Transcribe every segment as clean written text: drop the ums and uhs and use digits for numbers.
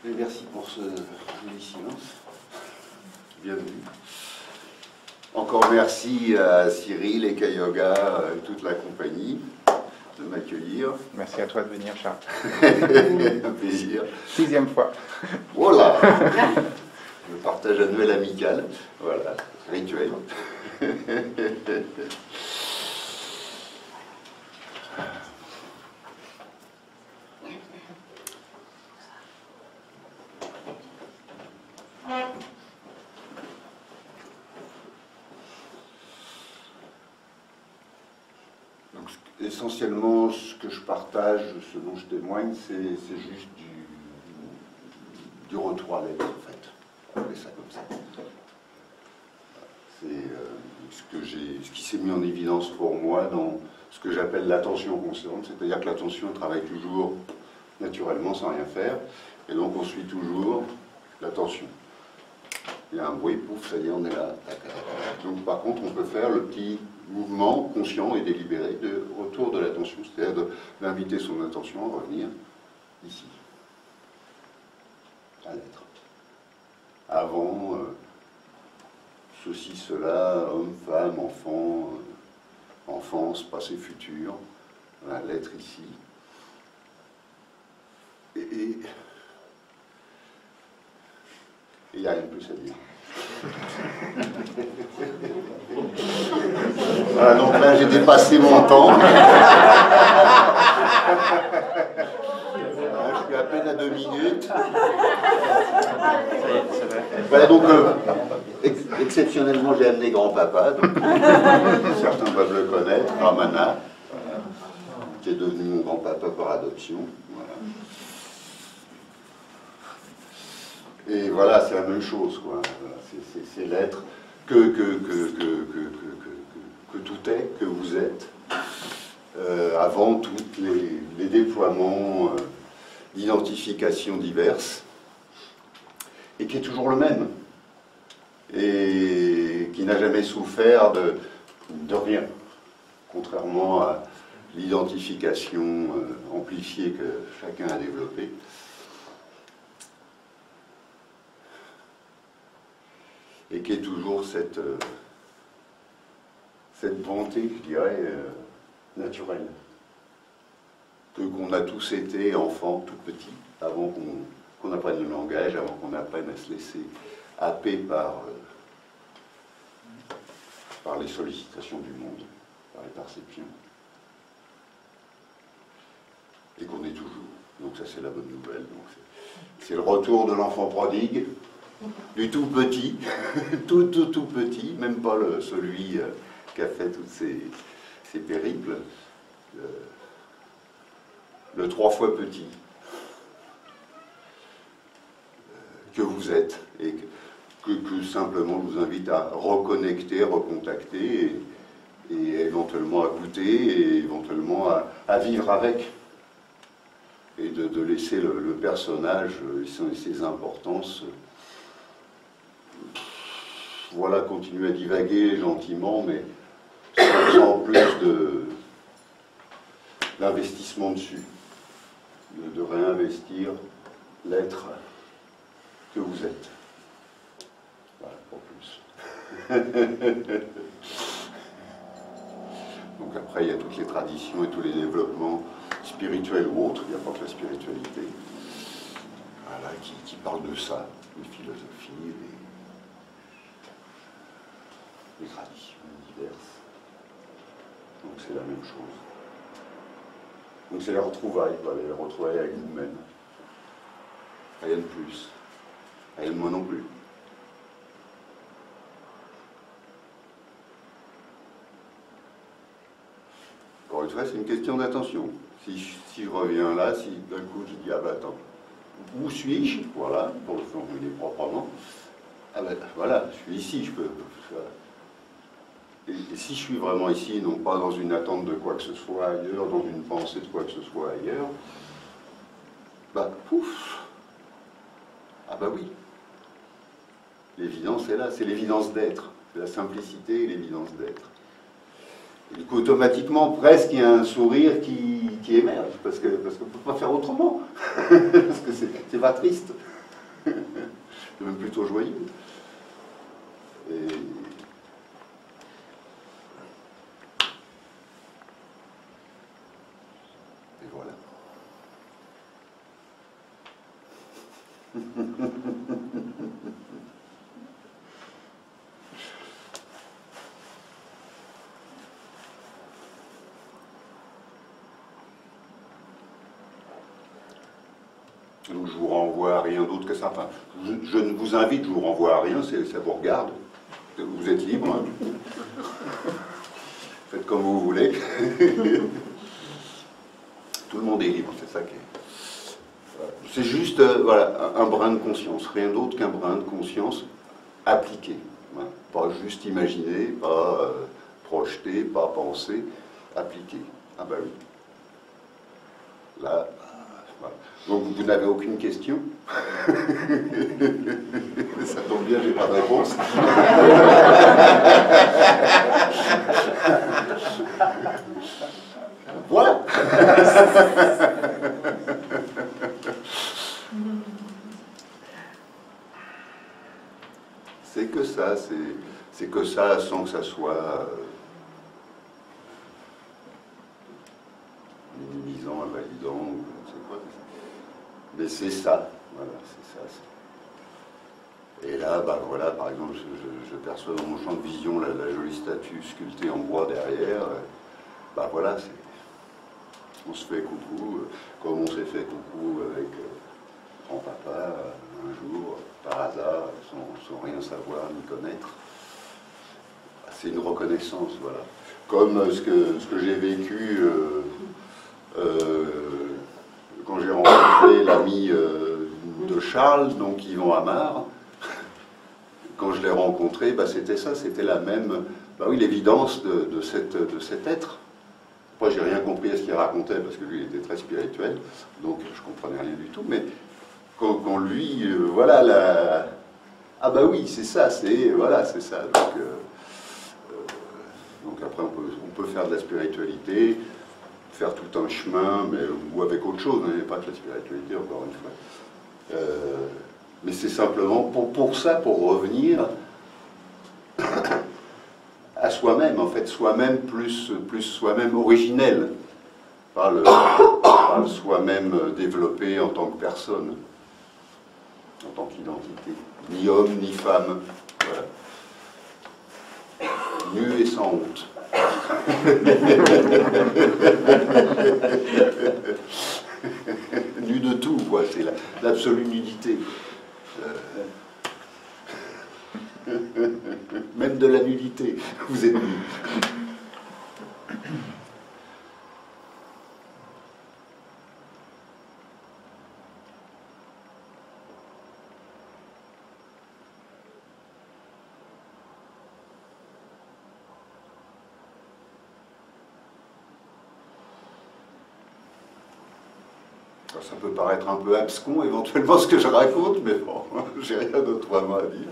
Et merci pour ce joli silence. Bienvenue. Encore merci à Cyril et Kayoga et toute la compagnie de m'accueillir. Merci à toi de venir, Charles. Un plaisir. 6e fois. Voilà. Le partage annuel amical. Voilà, rituel. Donc, essentiellement, ce que je partage, ce dont je témoigne, c'est juste du retour à l'être, en fait. On appelle ça comme ça. C'est ce qui s'est mis en évidence pour moi dans ce que j'appelle l'attention consciente, c'est-à-dire que l'attention travaille toujours naturellement sans rien faire, et donc on suit toujours l'attention. Il y a un bruit, pouf, ça y est, on est là. Donc par contre, on peut faire le petit mouvement conscient et délibéré de retour de l'attention, c'est-à-dire d'inviter son attention à revenir ici, à l'être. Avant, ceci, cela, homme, femme, enfant, enfance, passé, futur, voilà, l'être ici. Et il n'y a rien de plus à dire. Voilà, donc là j'ai dépassé mon temps. Je suis à peine à 2 minutes. Voilà, donc exceptionnellement j'ai amené grand-papa, donc certains peuvent le connaître, Ramana, qui est devenu mon grand-papa par adoption. Voilà. Et voilà, c'est la même chose, quoi. C'est l'être que tout est, que vous êtes, avant tous les déploiements d'identifications diverses, et qui est toujours le même, et qui n'a jamais souffert de rien, contrairement à l'identification amplifiée que chacun a développée. Et qui est toujours cette bonté, je dirais, naturelle. Qu'on a tous été enfants, tout petits, avant qu'on apprenne le langage, avant qu'on apprenne à se laisser happer par les sollicitations du monde, par les perceptions. Et qu'on est toujours. Donc ça, c'est la bonne nouvelle. C'est le retour de l'enfant prodigue, du tout petit, tout petit, même pas celui qui a fait tous ces périples, le 3 fois petit que vous êtes, et que simplement je vous invite à reconnecter, recontacter, et éventuellement à goûter, et éventuellement à vivre avec, et de laisser le personnage et ses importances, voilà, continuer à divaguer gentiment, mais sans plus d'investissement dessus, de réinvestir l'être que vous êtes. Voilà, pas plus. Donc après, il y a toutes les traditions et tous les développements spirituels ou autres, il n'y a pas que la spiritualité, voilà, qui parlent de ça, les philosophies, les traditions diverses. Donc c'est la même chose. Donc c'est les retrouvailles, voilà, les retrouvailles avec vous-même. Rien de plus. Rien de moins non plus. Encore une fois, c'est une question d'attention. Si je reviens là, si d'un coup je dis, ah ben attends, où suis-je? Voilà, pour le formuler proprement. Ah ben voilà, je suis ici, je peux. Voilà. Et si je suis vraiment ici, non pas dans une attente de quoi que ce soit ailleurs, dans une pensée de quoi que ce soit ailleurs, bah pouf, ah bah oui, l'évidence est là, c'est l'évidence d'être, c'est la simplicité et l'évidence d'être. Et du coup, automatiquement, presque, il y a un sourire qui émerge, parce qu'on ne peut pas faire autrement, parce que c'est pas triste. C'est même plutôt joyeux. Et voilà. Donc je vous renvoie à rien d'autre que ça. Enfin, je ne vous invite, je vous renvoie à rien, ça vous regarde. Vous êtes libre. Hein. Faites comme vous voulez. Tout le monde est libre, c'est ça qui est. Voilà. C'est juste voilà, un brin de conscience, rien d'autre qu'un brin de conscience appliqué. Voilà. Pas juste imaginer, pas projeter, pas penser, appliqué. Ah bah oui. Là. Voilà. Donc vous n'avez aucune question. Ça tombe bien, j'ai pas de réponse. Voilà. C'est que ça, c'est que ça sans que ça soit minimisant, invalidant, ou je ne sais quoi. Mais c'est ça, voilà, c'est ça. Et là, bah, voilà, par exemple, je perçois dans mon champ de vision la jolie statue sculptée en bois derrière. Bah voilà, on se fait coucou, comme on s'est fait coucou avec grand-papa un jour, par hasard, sans rien savoir ni connaître. C'est une reconnaissance, voilà. Comme ce que j'ai vécu quand j'ai rencontré l'ami de Charles, donc Yvan Amar. Quand je l'ai rencontré, bah, c'était ça, c'était la même, bah oui, l'évidence de cet être. Moi, j'ai rien compris à ce qu'il racontait, parce que lui, il était très spirituel, donc je comprenais rien du tout, mais quand lui, voilà, ah bah oui, c'est ça, voilà, c'est ça. Donc après, on peut faire de la spiritualité, faire tout un chemin, mais, ou avec autre chose, il n'y a pas que la spiritualité, encore une fois. Mais c'est simplement pour ça, pour revenir à soi-même, en fait, soi-même plus soi-même originel, par le soi-même développé en tant que personne, en tant qu'identité. Ni homme, ni femme, voilà. Nu et sans honte. Nu de tout, quoi, c'est l'absolue nudité. Même de la nudité, vous êtes nus. Ça peut paraître un peu abscon, éventuellement, ce que je raconte, mais bon, j'ai rien d'autre vraiment à dire.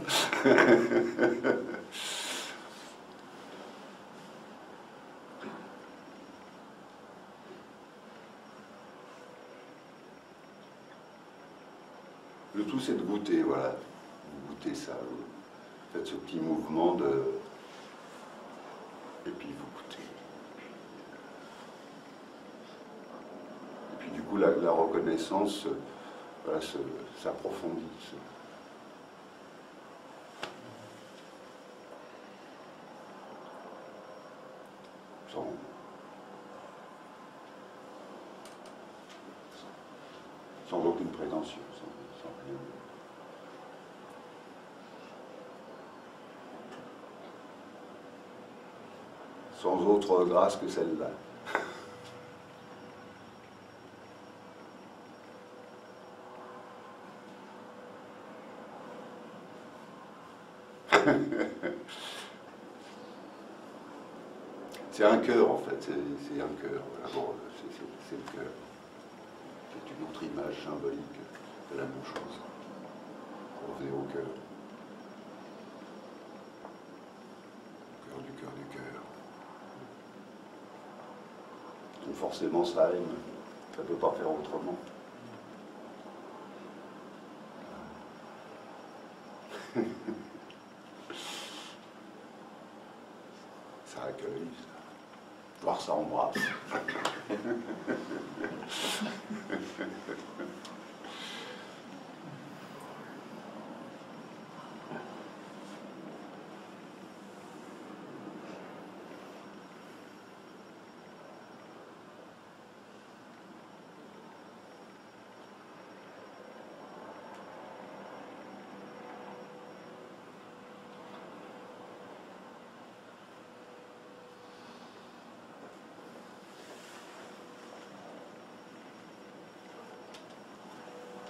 Le tout, c'est de goûter, voilà. Goûter ça. Vous faites ce petit mouvement de... Et puis vous goûtez. Et puis du coup, la reconnaissance voilà, s'approfondit. Sans aucune prétention, sans rien. Sans autre grâce que celle-là. C'est un cœur en fait, c'est un cœur. Bon, c'est le cœur. C'est une autre image symbolique de la même chose. Revenez au cœur. Au cœur du cœur du cœur. Donc forcément ça aime, ça ne peut pas faire autrement. Ça accueille, voir ça embrasse.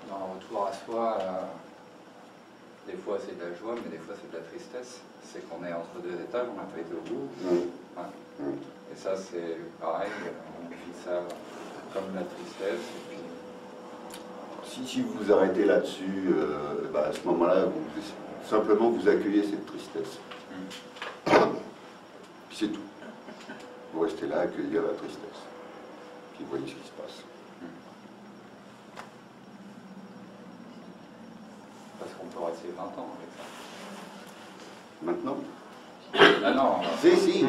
Dans le retour à soi, des fois c'est de la joie, mais des fois c'est de la tristesse. C'est qu'on est entre deux étages, on n'a pas été au bout. Ouais. Et ça c'est pareil, on vit ça comme la tristesse. Et puis... Si vous vous arrêtez là-dessus, à ce moment-là, simplement vous accueillez cette tristesse. Puis c'est tout. Vous restez là, accueillir la tristesse. Puis vous voyez ce qui se passe. Parce qu'on peut rester 20 ans avec ça. Maintenant? Ah non. Si.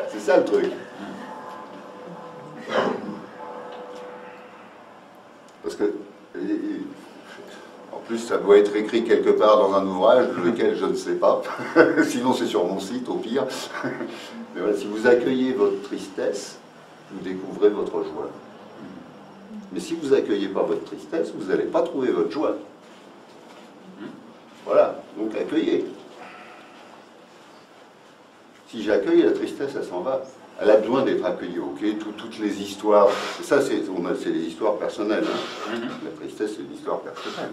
C'est ça le truc. Parce que, en plus, ça doit être écrit quelque part dans un ouvrage, lequel je ne sais pas. Sinon, c'est sur mon site, au pire. Mais voilà, si vous accueillez votre tristesse, vous découvrez votre joie. Mais si vous n'accueillez pas votre tristesse, vous n'allez pas trouver votre joie. Voilà, donc accueillez. Si j'accueille, la tristesse, elle s'en va. Elle a besoin d'être accueillie, ok? Toutes les histoires, ça c'est des histoires personnelles. Hein. La tristesse, c'est une histoire personnelle.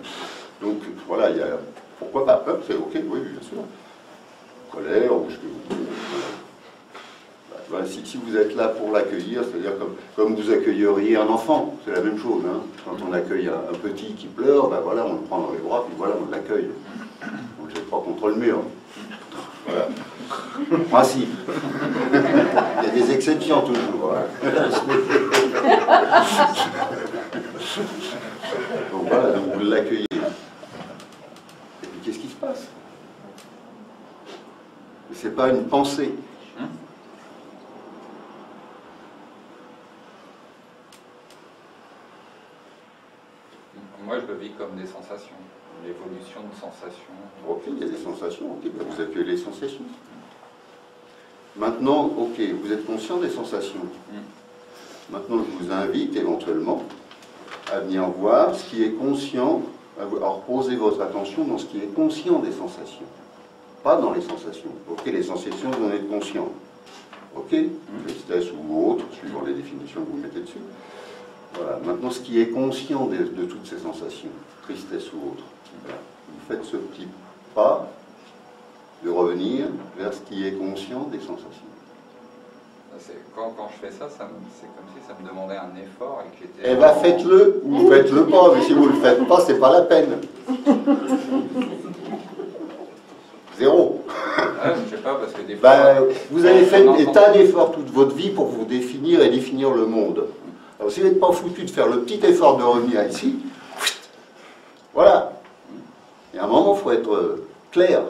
Donc voilà, il y a, pourquoi pas? C'est ok, oui, bien sûr. Colère, ou ce que vous voulez. Voilà, si vous êtes là pour l'accueillir, c'est-à-dire comme vous accueilleriez un enfant, c'est la même chose. Hein. Quand on accueille un petit qui pleure, ben voilà, on le prend dans les bras, puis voilà, on l'accueille. On ne le jette pas contre le mur. Voilà. Principe. Il y a des exceptions toujours. Hein. Donc voilà, donc vous l'accueillez. Et puis qu'est-ce qui se passe? C'est pas une pensée. Moi, je le vis comme des sensations, l'évolution de sensations. Ok, il y a des sensations, ok, vous accueillez les sensations. Maintenant, ok, vous êtes conscient des sensations. Maintenant, je vous invite éventuellement à venir voir ce qui est conscient, à reposer votre attention dans ce qui est conscient des sensations. Pas dans les sensations. Ok, les sensations, vous en êtes conscient. Ok, tristesse ou autre, suivant les définitions que vous mettez dessus. Voilà. Maintenant, ce qui est conscient de toutes ces sensations, tristesse ou autre, voilà. Vous faites ce petit pas de revenir vers ce qui est conscient des sensations. Quand je fais ça, c'est comme si ça me demandait un effort et que j'étais... Eh bien, faites-le ou faites-le pas, mais si vous ne le faites pas, c'est pas la peine. Zéro. Je sais pas, parce que des fois... vous avez fait des tas d'efforts toute votre vie pour vous définir et définir le monde. Alors, si vous n'êtes pas foutu de faire le petit effort de revenir ici, voilà. Et à un moment, il faut être clair.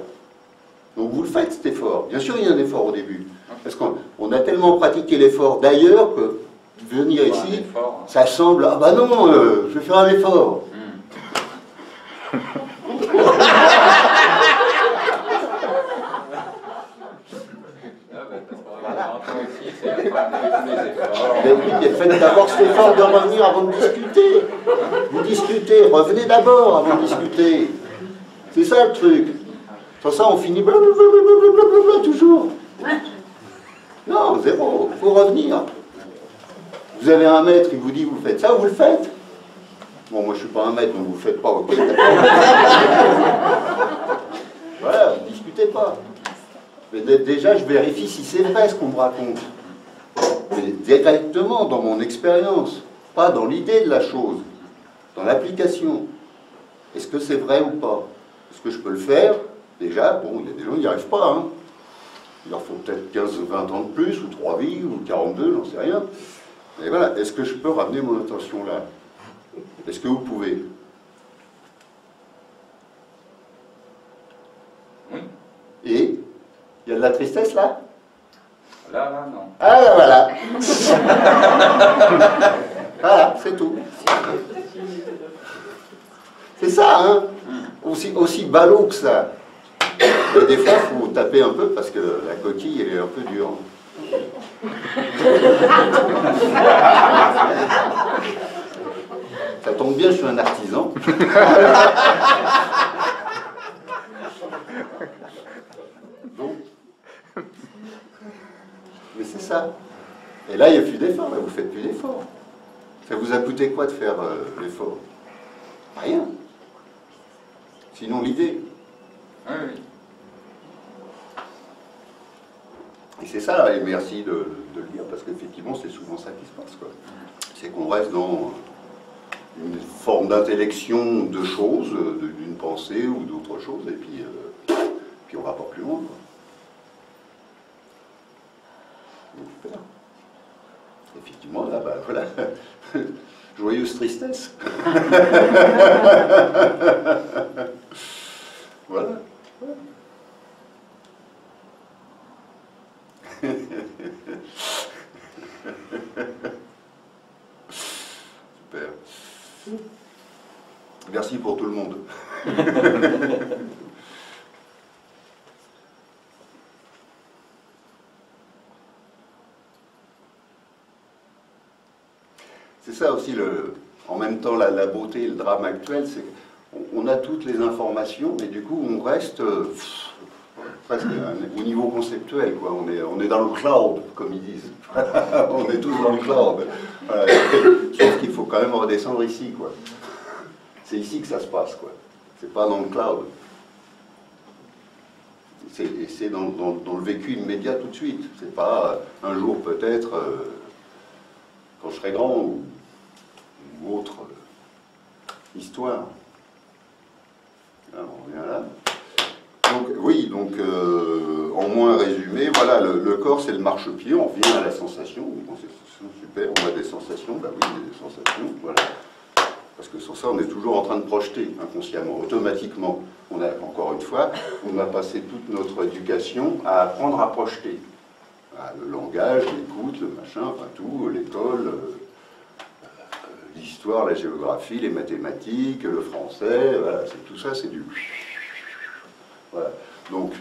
Donc, vous le faites, cet effort. Bien sûr, il y a un effort au début. Parce qu'on a tellement pratiqué l'effort d'ailleurs que venir ici, ça semble... Ah bah non, je vais faire un effort. Mais faites d'abord cet effort de revenir avant de discuter. Vous discutez, revenez d'abord avant de discuter. C'est ça le truc. Sans ça, on finit blablabla toujours. Non, zéro. Il faut revenir. Vous avez un maître qui vous dit vous faites ça, vous le faites. Bon, moi je suis pas un maître, donc vous le faites pas, ok. Voilà, vous ne discutez pas. Mais déjà, je vérifie si c'est vrai ce qu'on me raconte. Mais directement dans mon expérience, pas dans l'idée de la chose, dans l'application. Est-ce que c'est vrai ou pas? Est-ce que je peux le faire? Déjà, bon, il y a des gens qui n'y arrivent pas. Hein. Il leur faut peut-être 15 ou 20 ans de plus, ou 3 vies, ou 42, j'en sais rien. Et voilà, est-ce que je peux ramener mon attention là? Est-ce que vous pouvez? Oui. Et il y a de la tristesse là? Là, non. Ah là, voilà. Voilà, c'est tout. C'est ça, hein? Aussi ballot que ça. Et des fois, il faut taper un peu parce que la coquille, elle est un peu dure. Ça tombe bien, je suis un artisan. Donc, mais c'est ça. Et là, il n'y a plus d'effort, là, vous faites plus d'effort. Ça vous a coûté quoi de faire l'effort? Rien. Sinon l'idée. Oui, oui. Et c'est ça, et merci de le dire, parce qu'effectivement, c'est souvent ça qui se passe, quoi. C'est qu'on reste dans une forme d'intellection de choses, d'une pensée ou d'autre chose, et puis on ne va pas plus loin, quoi. Donc, super. Effectivement, là, bah, voilà. Joyeuse tristesse. Voilà. Super. Merci pour tout le monde. C'est ça aussi, en même temps, la beauté et le drame actuel, c'est qu'on a toutes les informations, mais du coup, on reste presque au niveau conceptuel, quoi. On est dans le cloud, comme ils disent. On est tous dans le cloud. Voilà. Sauf qu'il faut quand même redescendre ici, quoi. C'est ici que ça se passe, quoi. C'est pas dans le cloud. C'est dans le vécu immédiat tout de suite. C'est pas un jour peut-être, quand je serai grand, ou autre histoire. Alors, on revient là. Donc, oui, donc, en moins résumé, voilà, le corps c'est le marchepied, on revient à la sensation. Bon, super, on a des sensations, bah oui, des sensations, voilà. Parce que sur ça, on est toujours en train de projeter inconsciemment, automatiquement. On a, encore une fois, on a passé toute notre éducation à apprendre à projeter. Le langage, l'écoute, le machin, enfin tout, l'école, l'histoire, la géographie, les mathématiques, le français, voilà, tout ça, c'est du... Voilà. Donc,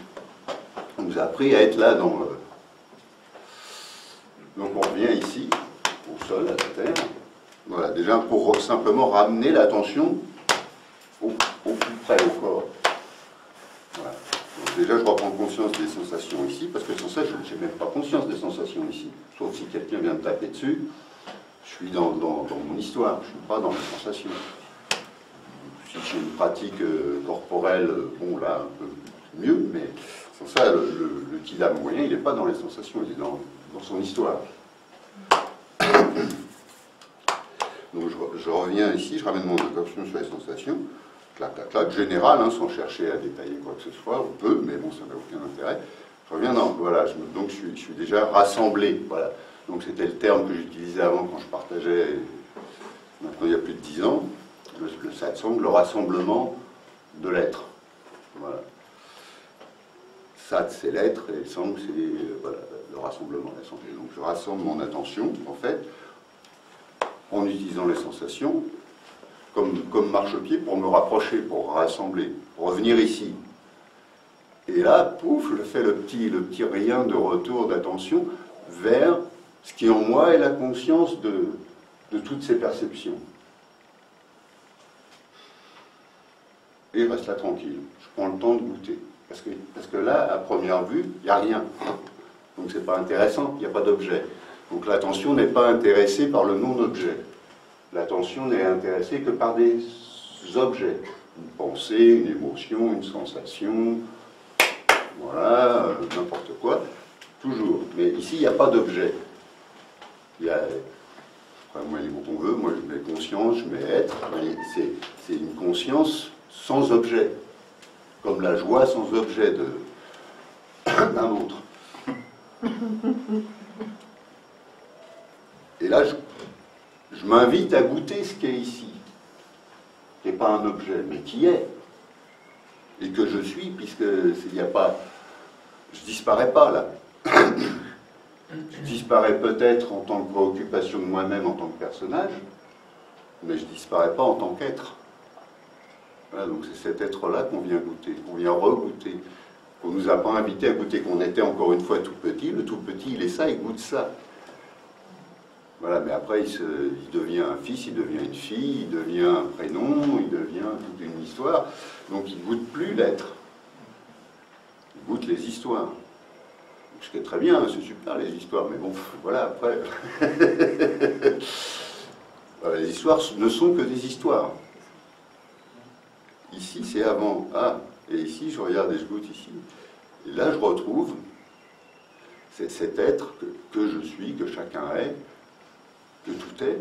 on nous a appris à être là dans... Donc on revient ici, au sol, à la terre. Voilà, déjà pour simplement ramener l'attention au plus près au corps. Voilà. Donc déjà, je reprends conscience des sensations ici, parce que sans ça, je n'ai même pas conscience des sensations ici. Sauf si quelqu'un vient me taper dessus, je suis dans mon histoire, je ne suis pas dans les sensations. Si j'ai une pratique corporelle, bon là, un peu mieux, mais sans ça, le kidam moyen, il n'est pas dans les sensations, il est dans son histoire. Donc je reviens ici, je ramène mon attention sur les sensations, clac, clac, clac, général, hein, sans chercher à détailler quoi que ce soit, on peut, mais bon, ça n'a aucun intérêt. Je reviens dans, voilà, donc je suis déjà rassemblé, voilà. Donc c'était le terme que j'utilisais avant quand je partageais, maintenant il y a plus de 10 ans, le satsang, le rassemblement de l'être. Voilà. Sat, c'est l'être, et sang, c'est voilà, le rassemblement, l'assemblée. Donc je rassemble mon attention, en fait, en utilisant les sensations, comme marchepied pour me rapprocher, pour rassembler, pour revenir ici. Et là, pouf, je fais le petit rien de retour d'attention vers ce qui en moi est la conscience de toutes ces perceptions. Et reste là tranquille, je prends le temps de goûter. Parce que là, à première vue, il n'y a rien. Donc c'est pas intéressant, il n'y a pas d'objet. Donc l'attention n'est pas intéressée par le non-objet. L'attention n'est intéressée que par des objets. Une pensée, une émotion, une sensation, voilà, n'importe quoi, toujours. Mais ici, il n'y a pas d'objet. Il y a, moi, les mots qu'on veut, moi je mets conscience, je mets être, c'est une conscience sans objet. Comme la joie sans objet d'un autre. Et là, je m'invite à goûter ce qui est ici, qui n'est pas un objet, mais qui est, et que je suis, puisque il n'y a pas, je disparais pas là. Je disparais peut-être en tant que préoccupation de moi-même, en tant que personnage, mais je disparais pas en tant qu'être. Voilà, donc c'est cet être-là qu'on vient goûter, qu'on vient regoûter, qu'on nous a pas invité à goûter, qu'on était encore une fois tout petit. Le tout petit, il est ça, il goûte ça. Voilà, mais après, il devient un fils, il devient une fille, il devient un prénom, il devient toute une histoire. Donc il ne goûte plus l'être. Il goûte les histoires. Ce qui est très bien, c'est super les histoires, mais bon, voilà, après... Voilà, les histoires ne sont que des histoires. Ici, c'est avant. Ah, et ici, je regarde et je goûte ici. Et là, je retrouve cet être que je suis, que chacun est, que tout est.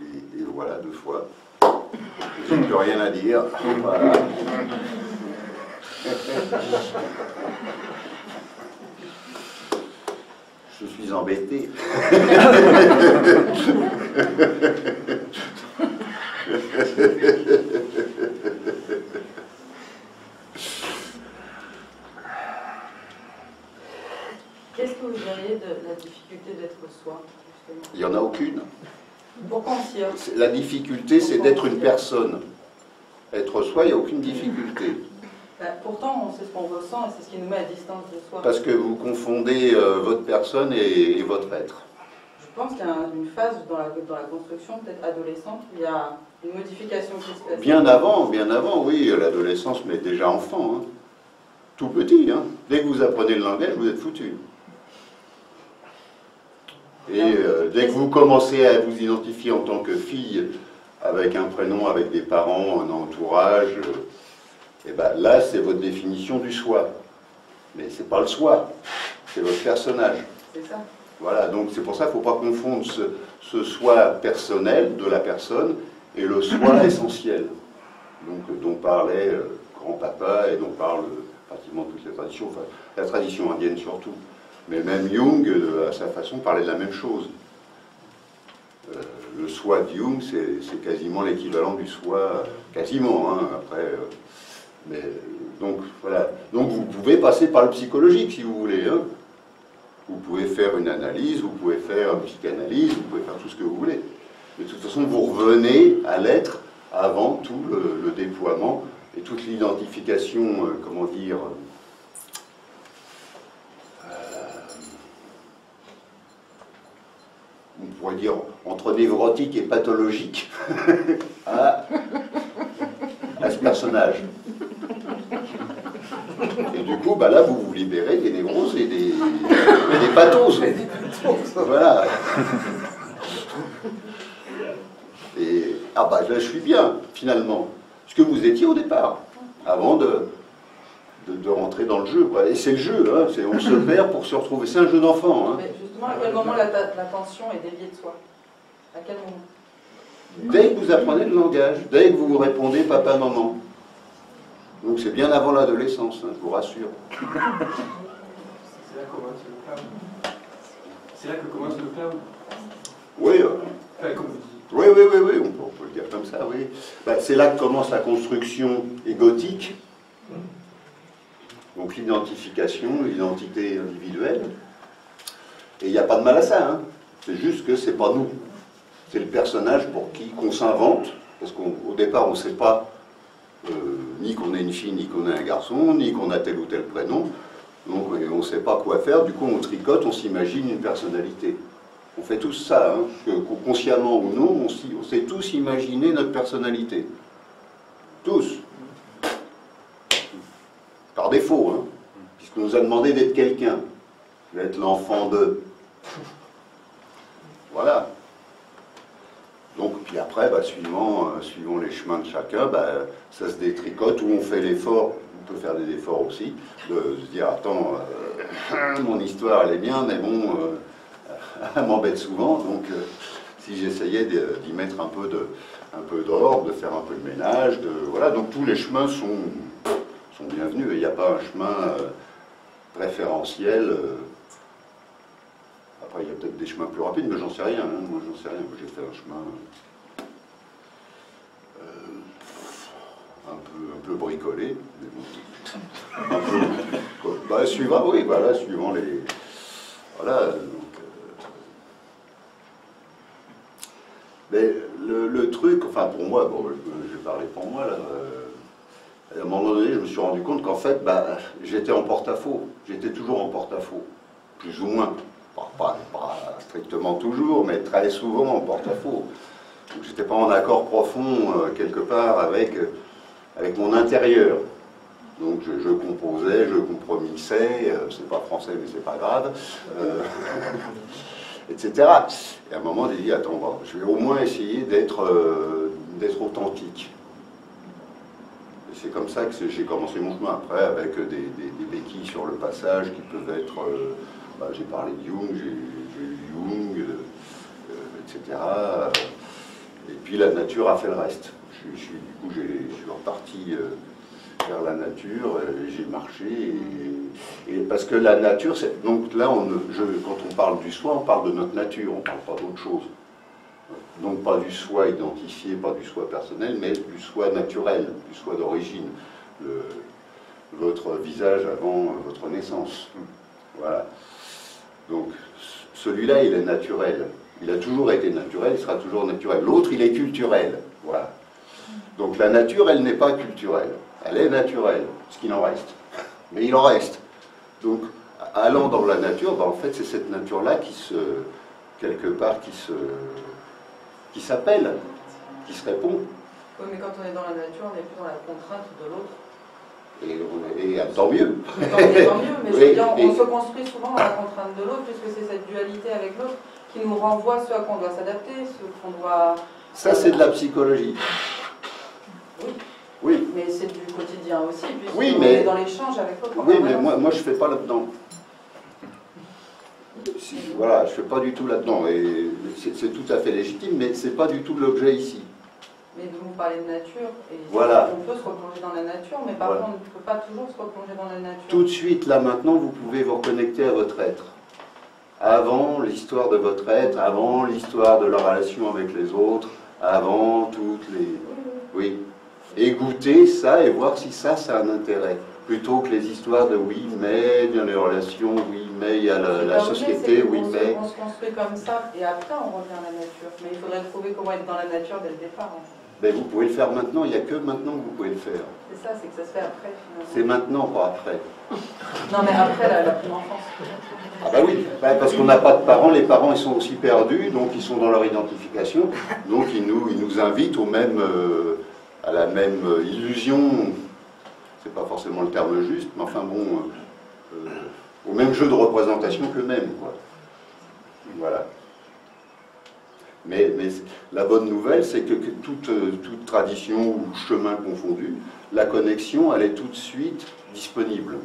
Et voilà, 2 fois. Je n'ai plus rien à dire. Voilà. Je suis embêté. Qu'est-ce que vous diriez de la difficulté d'être soi, justement? Il n'y en a aucune. Pourquoi on s'y heurte? La difficulté, c'est d'être une personne. Être soi, il n'y a aucune difficulté. Pourtant, on sait ce qu'on ressent et c'est ce qui nous met à distance de soi. Parce que vous confondez votre personne et votre être. Je pense qu'il y a une phase dans la construction, peut-être adolescente, où il y a une modification qui se passe. Bien avant, oui, l'adolescence, mais déjà enfant. Hein. Tout petit. Hein. Dès que vous apprenez le langage, vous êtes foutu. Et dès que vous commencez à vous identifier en tant que fille, avec un prénom, avec des parents, un entourage, et ben là, c'est votre définition du soi. Mais c'est pas le soi, c'est votre personnage. C'est ça. Voilà, donc c'est pour ça qu'il ne faut pas confondre ce soi personnel de la personne et le soi essentiel, donc, dont parlait grand-papa et dont parlent pratiquement toutes les traditions, enfin, la tradition indienne surtout. Mais même Jung, à sa façon, parlait de la même chose. Le soi de Jung, c'est quasiment l'équivalent du soi, quasiment, hein, après... mais, donc, voilà. Donc vous pouvez passer par le psychologique, si vous voulez. Hein. Vous pouvez faire une analyse, vous pouvez faire une psychanalyse, vous pouvez faire tout ce que vous voulez. Mais de toute façon, vous revenez à l'être avant tout le déploiement et toute l'identification, comment dire... on pourrait dire entre névrotique et pathologique à ce personnage. Et du coup, bah là, vous vous libérez des névroses et des pathoses. Voilà. Et, ah bah là, je suis bien, finalement. Ce que vous étiez au départ, avant de rentrer dans le jeu. Quoi. Et c'est le jeu, hein, on se perd pour se retrouver. C'est un jeu d'enfant. Hein. Mais justement, à quel moment l'attention est déviée de soi? À quel moment? Dès que vous apprenez le langage, dès que vous répondez papa, maman. Donc c'est bien avant l'adolescence, hein, je vous rassure. C'est là que commence le cloud. C'est là que commence le cloud. Oui. Enfin, comme vous dites. Oui, on peut le dire comme ça, oui. Ben, c'est là que commence la construction égotique. Donc l'identification, l'identité individuelle. Et il n'y a pas de mal à ça, hein. C'est juste que c'est pas nous. C'est le personnage pour qui qu'on s'invente, parce qu'au départ on ne sait pas ni qu'on est une fille, ni qu'on est un garçon, ni qu'on a tel ou tel prénom. Donc on ne sait pas quoi faire, du coup on tricote, on s'imagine une personnalité. On fait tous ça, hein, que consciemment ou non, on sait tous imaginer notre personnalité. Tous. Par défaut, hein, puisqu'on nous a demandé d'être quelqu'un, d'être l'enfant de... Voilà. Donc, puis après, bah, suivant les chemins de chacun, bah, ça se détricote, ou on fait l'effort, on peut faire des efforts aussi, de se dire, attends, mon histoire elle est bien, mais bon, elle m'embête souvent, donc si j'essayais d'y mettre un peu d'ordre, de faire un peu de ménage, voilà, donc tous les chemins sont bienvenus, il n'y a pas un chemin préférentiel Après, il y a peut-être des chemins plus rapides, mais j'en sais rien. Hein. Moi, j'en sais rien. J'ai fait un chemin un peu bricolé. Mais bon. Bah, suivant, oui, voilà, suivant les... Voilà, donc... Mais le truc, enfin, pour moi, bon, je vais parler pour moi, là... à un moment donné, je me suis rendu compte qu'en fait, bah, j'étais en porte-à-faux. J'étais toujours en porte-à-faux, plus ou moins. Pas strictement toujours, mais très souvent en porte-à-faux. Donc, j'étais pas en accord profond, quelque part, avec mon intérieur. Donc, je composais, je compromissais, c'est pas français, mais c'est pas grave, etc. Et à un moment, j'ai dit, attends, bon, je vais au moins essayer d'être authentique. C'est comme ça que j'ai commencé mon chemin. Après, avec des béquilles sur le passage qui peuvent être... j'ai parlé de Jung, j'ai lu Jung, etc. Et puis la nature a fait le reste. Du coup, je suis reparti vers la nature, j'ai marché. Et parce que la nature, donc là, quand on parle du soi, on parle de notre nature, on ne parle pas d'autre chose. Donc pas du soi identifié, pas du soi personnel, mais du soi naturel, du soi d'origine, votre visage avant votre naissance. Voilà. Donc celui-là, il est naturel. Il a toujours été naturel, il sera toujours naturel. L'autre, il est culturel. Voilà. Donc la nature, elle n'est pas culturelle. Elle est naturelle, ce qu'il en reste. Mais il en reste. Donc, allant dans la nature, en fait, c'est cette nature-là quelque part, qui s'appelle, qui se répond. Oui, mais quand on est dans la nature, on n'est plus dans la contrainte de l'autre. Et tant mieux. Tant mieux, mais Oui, je veux dire, on se construit souvent dans la contrainte de l'autre, puisque c'est cette dualité avec l'autre qui nous renvoie ce à quoi on doit s'adapter, ce qu'on doit... Ça, c'est de la psychologie. Oui. Oui. Mais c'est du quotidien aussi, puisqu'on Oui, mais... est dans l'échange avec l'autre. Oui, mais moi je ne fais pas là-dedans. Voilà, je ne fais pas du tout là-dedans. Et c'est tout à fait légitime, mais ce n'est pas du tout l'objet ici. Mais vous parlez de nature, et voilà. On peut se replonger dans la nature, mais par contre, on ne peut pas toujours se replonger dans la nature. Tout de suite, là maintenant, vous pouvez vous reconnecter à votre être. Avant l'histoire de votre être, avant l'histoire de la relation avec les autres, avant toutes les... Oui. Et goûter ça et voir si ça a un intérêt. Plutôt que les histoires de oui, mais, il y a les relations, oui, mais, il y a la société, oui, mais... On se construit comme ça, et après on revient à la nature. Mais il faudrait trouver comment être dans la nature dès le départ. En fait. Ben, vous pouvez le faire maintenant, il n'y a que maintenant que vous pouvez le faire. C'est ça, c'est que ça se fait après. C'est maintenant, pas après. Non, mais après la prime enfance. Ah bah oui, parce qu'on n'a pas de parents, les parents ils sont aussi perdus, donc ils sont dans leur identification, donc ils nous invitent à la même illusion, c'est pas forcément le terme juste, mais enfin bon, au même jeu de représentation qu'eux-mêmes, quoi. Voilà. Mais la bonne nouvelle, c'est que toute tradition ou chemin confondu, la connexion, elle est tout de suite disponible.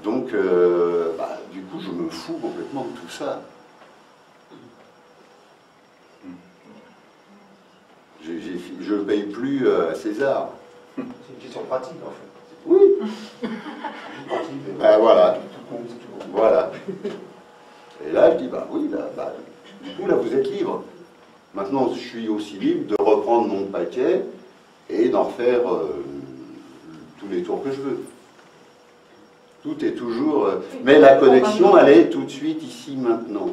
Donc, du coup, je me fous complètement de tout ça. Je ne paye plus à César. C'est une question pratique, en fait. Oui. Ben voilà. Voilà. Et là, je dis, oui, du coup, là, vous êtes libre. Maintenant, je suis aussi libre de reprendre mon paquet et d'en refaire tous les tours que je veux. Tout est toujours... mais la connexion, elle est tout de suite ici, maintenant.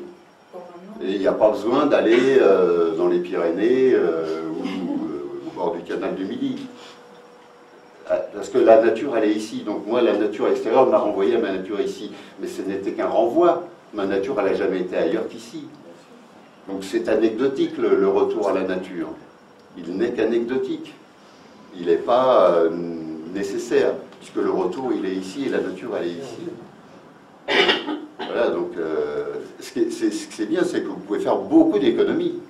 Et il n'y a pas besoin d'aller dans les Pyrénées ou au bord du canal du Midi. Parce que la nature, elle est ici. Donc moi, la nature extérieure m'a renvoyé à ma nature ici. Mais ce n'était qu'un renvoi. Ma nature, elle n'a jamais été ailleurs qu'ici. Donc c'est anecdotique, le retour à la nature. Il n'est qu'anecdotique. Il n'est pas nécessaire, puisque le retour, il est ici et la nature, elle est ici. Voilà, donc ce qui est bien, c'est que vous pouvez faire beaucoup d'économies.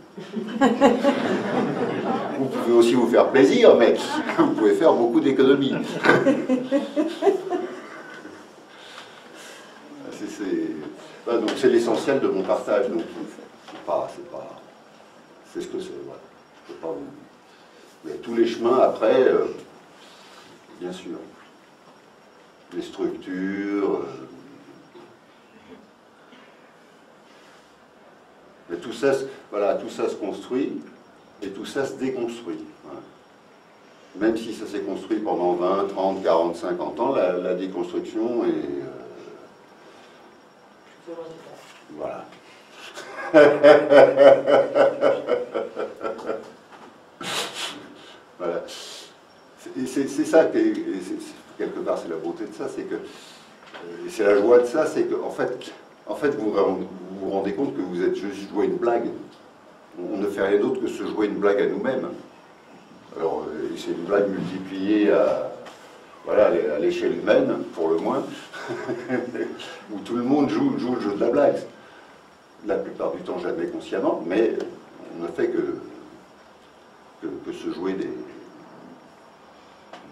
Vous pouvez aussi vous faire plaisir, mais vous pouvez faire beaucoup d'économies. Donc c'est l'essentiel de mon partage. Donc c'est ce que c'est. Voilà. Je peux pas vous... Mais tous les chemins après, bien sûr, les structures. tout ça, voilà, tout ça se construit et tout ça se déconstruit. Voilà. Même si ça s'est construit pendant 20, 30, 40, 50 ans, la déconstruction est... voilà. Voilà. C'est ça, quelque part, c'est la beauté de ça, c'est que... Et c'est la joie de ça, c'est qu'en fait, vous vous rendez compte que vous êtes juste joué une blague. On ne fait rien d'autre que se jouer une blague à nous-mêmes. Alors, c'est une blague multipliée voilà, à l'échelle humaine, pour le moins, où tout le monde joue le jeu de la blague. La plupart du temps, jamais consciemment, mais on ne fait que se jouer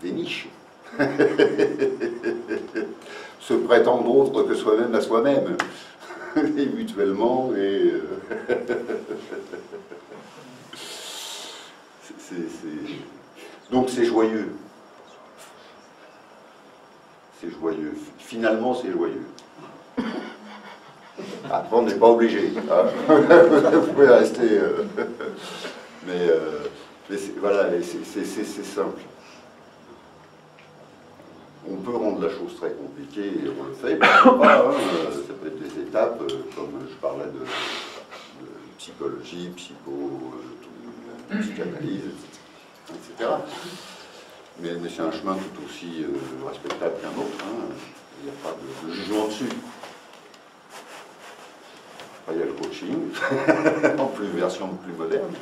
des niches. Se prétendre autre que soi-même à soi-même, et mutuellement, et... Donc c'est joyeux. C'est joyeux. Finalement, c'est joyeux. Après, on n'est pas obligé. Hein. Vous pouvez rester... mais voilà, c'est simple. On peut rendre la chose très compliquée, et on le fait, pourquoi pas, hein, ça peut être des étapes, comme je parlais de psychologie, psychanalyse, etc. Mais c'est un chemin tout aussi respectable qu'un autre, hein. Il n'y a pas de jugement dessus. Après, il y a le coaching, en version plus moderne.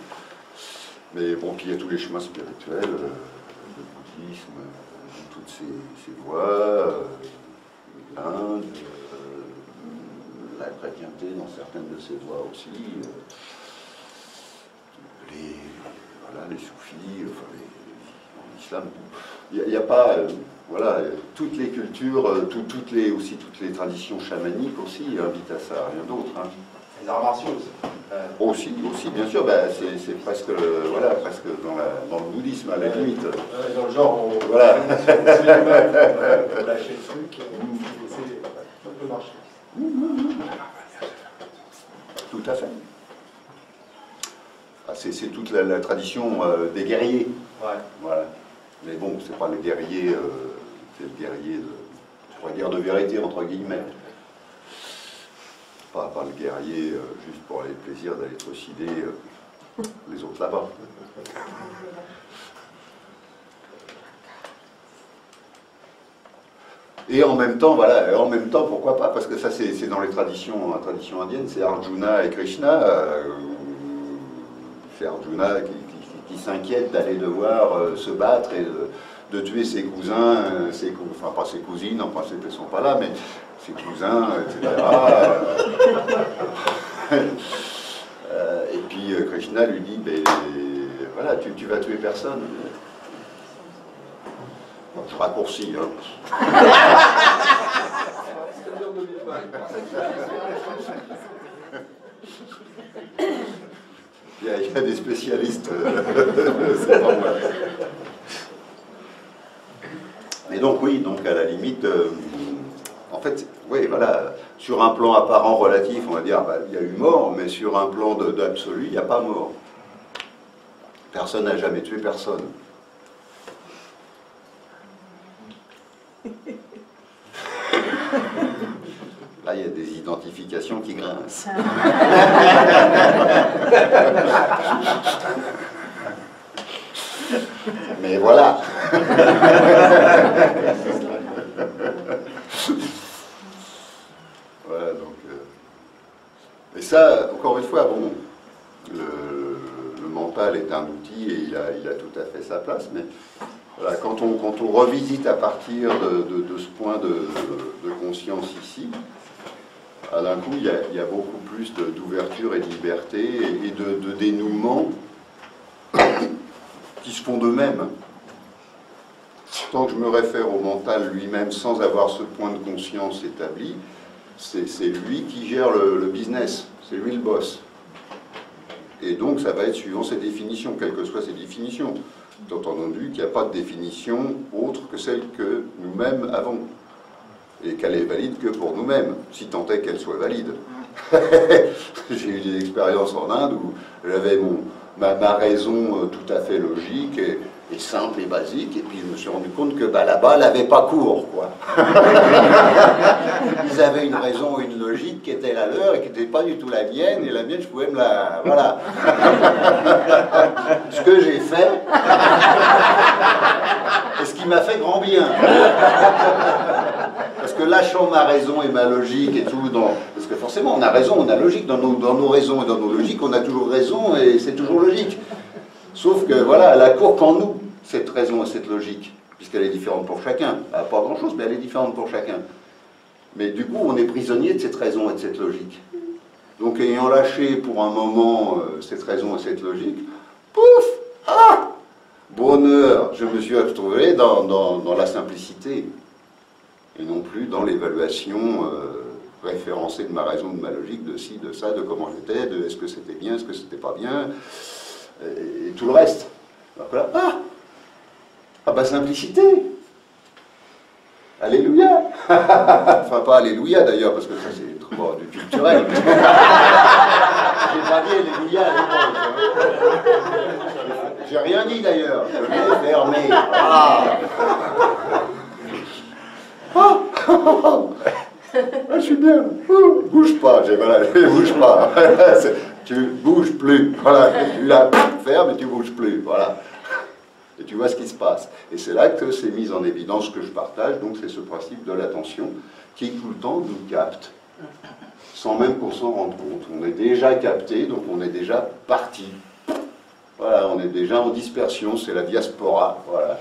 Mais bon, puis il y a tous les chemins spirituels, le bouddhisme, toutes ces voies, l'Inde, la chrétienté dans certaines de ces voies aussi, les soufis, enfin l'islam. Il n'y a pas, voilà, toutes les cultures, toutes les traditions chamaniques aussi invitent à ça, rien d'autre. Hein. Les arts martiaux aussi. Aussi, bien sûr, bah, c'est presque, voilà, presque dans le bouddhisme à la limite. Dans le genre, on voilà. On lâche le truc, ça peut marcher. Tout à fait. Ah, c'est toute la tradition des guerriers. Ouais. Voilà. Mais bon, c'est pas les guerriers, c'est le guerrier de la guerre de vérité, entre guillemets. Pas le guerrier juste pour aller le plaisir d'aller trucider les autres là-bas. Et en même temps, voilà, pourquoi pas, parce que ça c'est dans la tradition indienne, c'est Arjuna et Krishna. C'est Arjuna qui s'inquiète d'aller devoir se battre et de tuer ses cousins, enfin pas ses cousines, en principe elles ne sont pas là, mais ses cousins, etc. Et puis Krishna lui dit, ben, voilà, tu vas tuer personne. Bon, je raccourcis, hein. Il y a des spécialistes, c'est pas moi. Mais donc oui, donc à la limite, en fait, oui, voilà, sur un plan apparent relatif, on va dire, bah, il y a eu mort, mais sur un plan d'absolu, il n'y a pas mort. Personne n'a jamais tué personne. Là, il y a des identifications qui grincent. Mais voilà. Voilà, donc... Et ça, encore une fois, bon, le mental est un outil et il a tout à fait sa place, mais voilà, quand on revisite à partir de ce point de conscience ici, d'un coup, il y a beaucoup plus d'ouverture et de liberté et de dénouement qui se font d'eux-mêmes. Tant que je me réfère au mental lui-même sans avoir ce point de conscience établi, c'est lui qui gère le business, c'est lui le boss. Et donc ça va être suivant ses définitions, quelles que soient ses définitions. Étant entendu qu'il n'y a pas de définition autre que celle que nous-mêmes avons. Et qu'elle est valide que pour nous-mêmes, si tant est qu'elle soit valide. J'ai eu des expériences en Inde où j'avais ma raison tout à fait logique et simple et basique, et puis je me suis rendu compte que bah, là-bas, elle n'avait pas cours, quoi. Ils avaient une raison, une logique qui était la leur et qui n'était pas du tout la mienne, et la mienne, je pouvais me la... Voilà. Ce que j'ai fait, et ce qui m'a fait grand bien. Parce que lâchant ma raison et ma logique et tout, parce que forcément, on a raison, on a logique, dans nos raisons et dans nos logiques, on a toujours raison et c'est toujours logique. Sauf que, voilà, elle a cours qu'en nous, cette raison et cette logique, puisqu'elle est différente pour chacun. Elle n'a pas grand-chose, mais elle est différente pour chacun. Mais du coup, on est prisonnier de cette raison et de cette logique. Donc, ayant lâché pour un moment cette raison et cette logique, pouf, ah, bonheur, je me suis retrouvé dans la simplicité, et non plus dans l'évaluation référencée de ma raison, de ma logique, de ci, de ça, de comment j'étais, de est-ce que c'était bien, est-ce que c'était pas bien, et tout le reste. Alors que là, ah bah simplicité. Alléluia. Enfin pas Alléluia d'ailleurs, parce que ça c'est trop du culturel. J'ai pas dit Alléluia à l'époque. J'ai rien dit d'ailleurs, je l'ai fermé. Je suis bien. Bouge pas, bouge pas. Tu bouges plus. Voilà, tu la fermes et tu bouges plus. Voilà. Et tu vois ce qui se passe. Et c'est là que c'est mis en évidence que je partage, donc c'est ce principe de l'attention qui tout le temps nous capte, sans même qu'on s'en rende compte. On est déjà capté, donc on est déjà parti. Voilà, on est déjà en dispersion, c'est la diaspora. Voilà.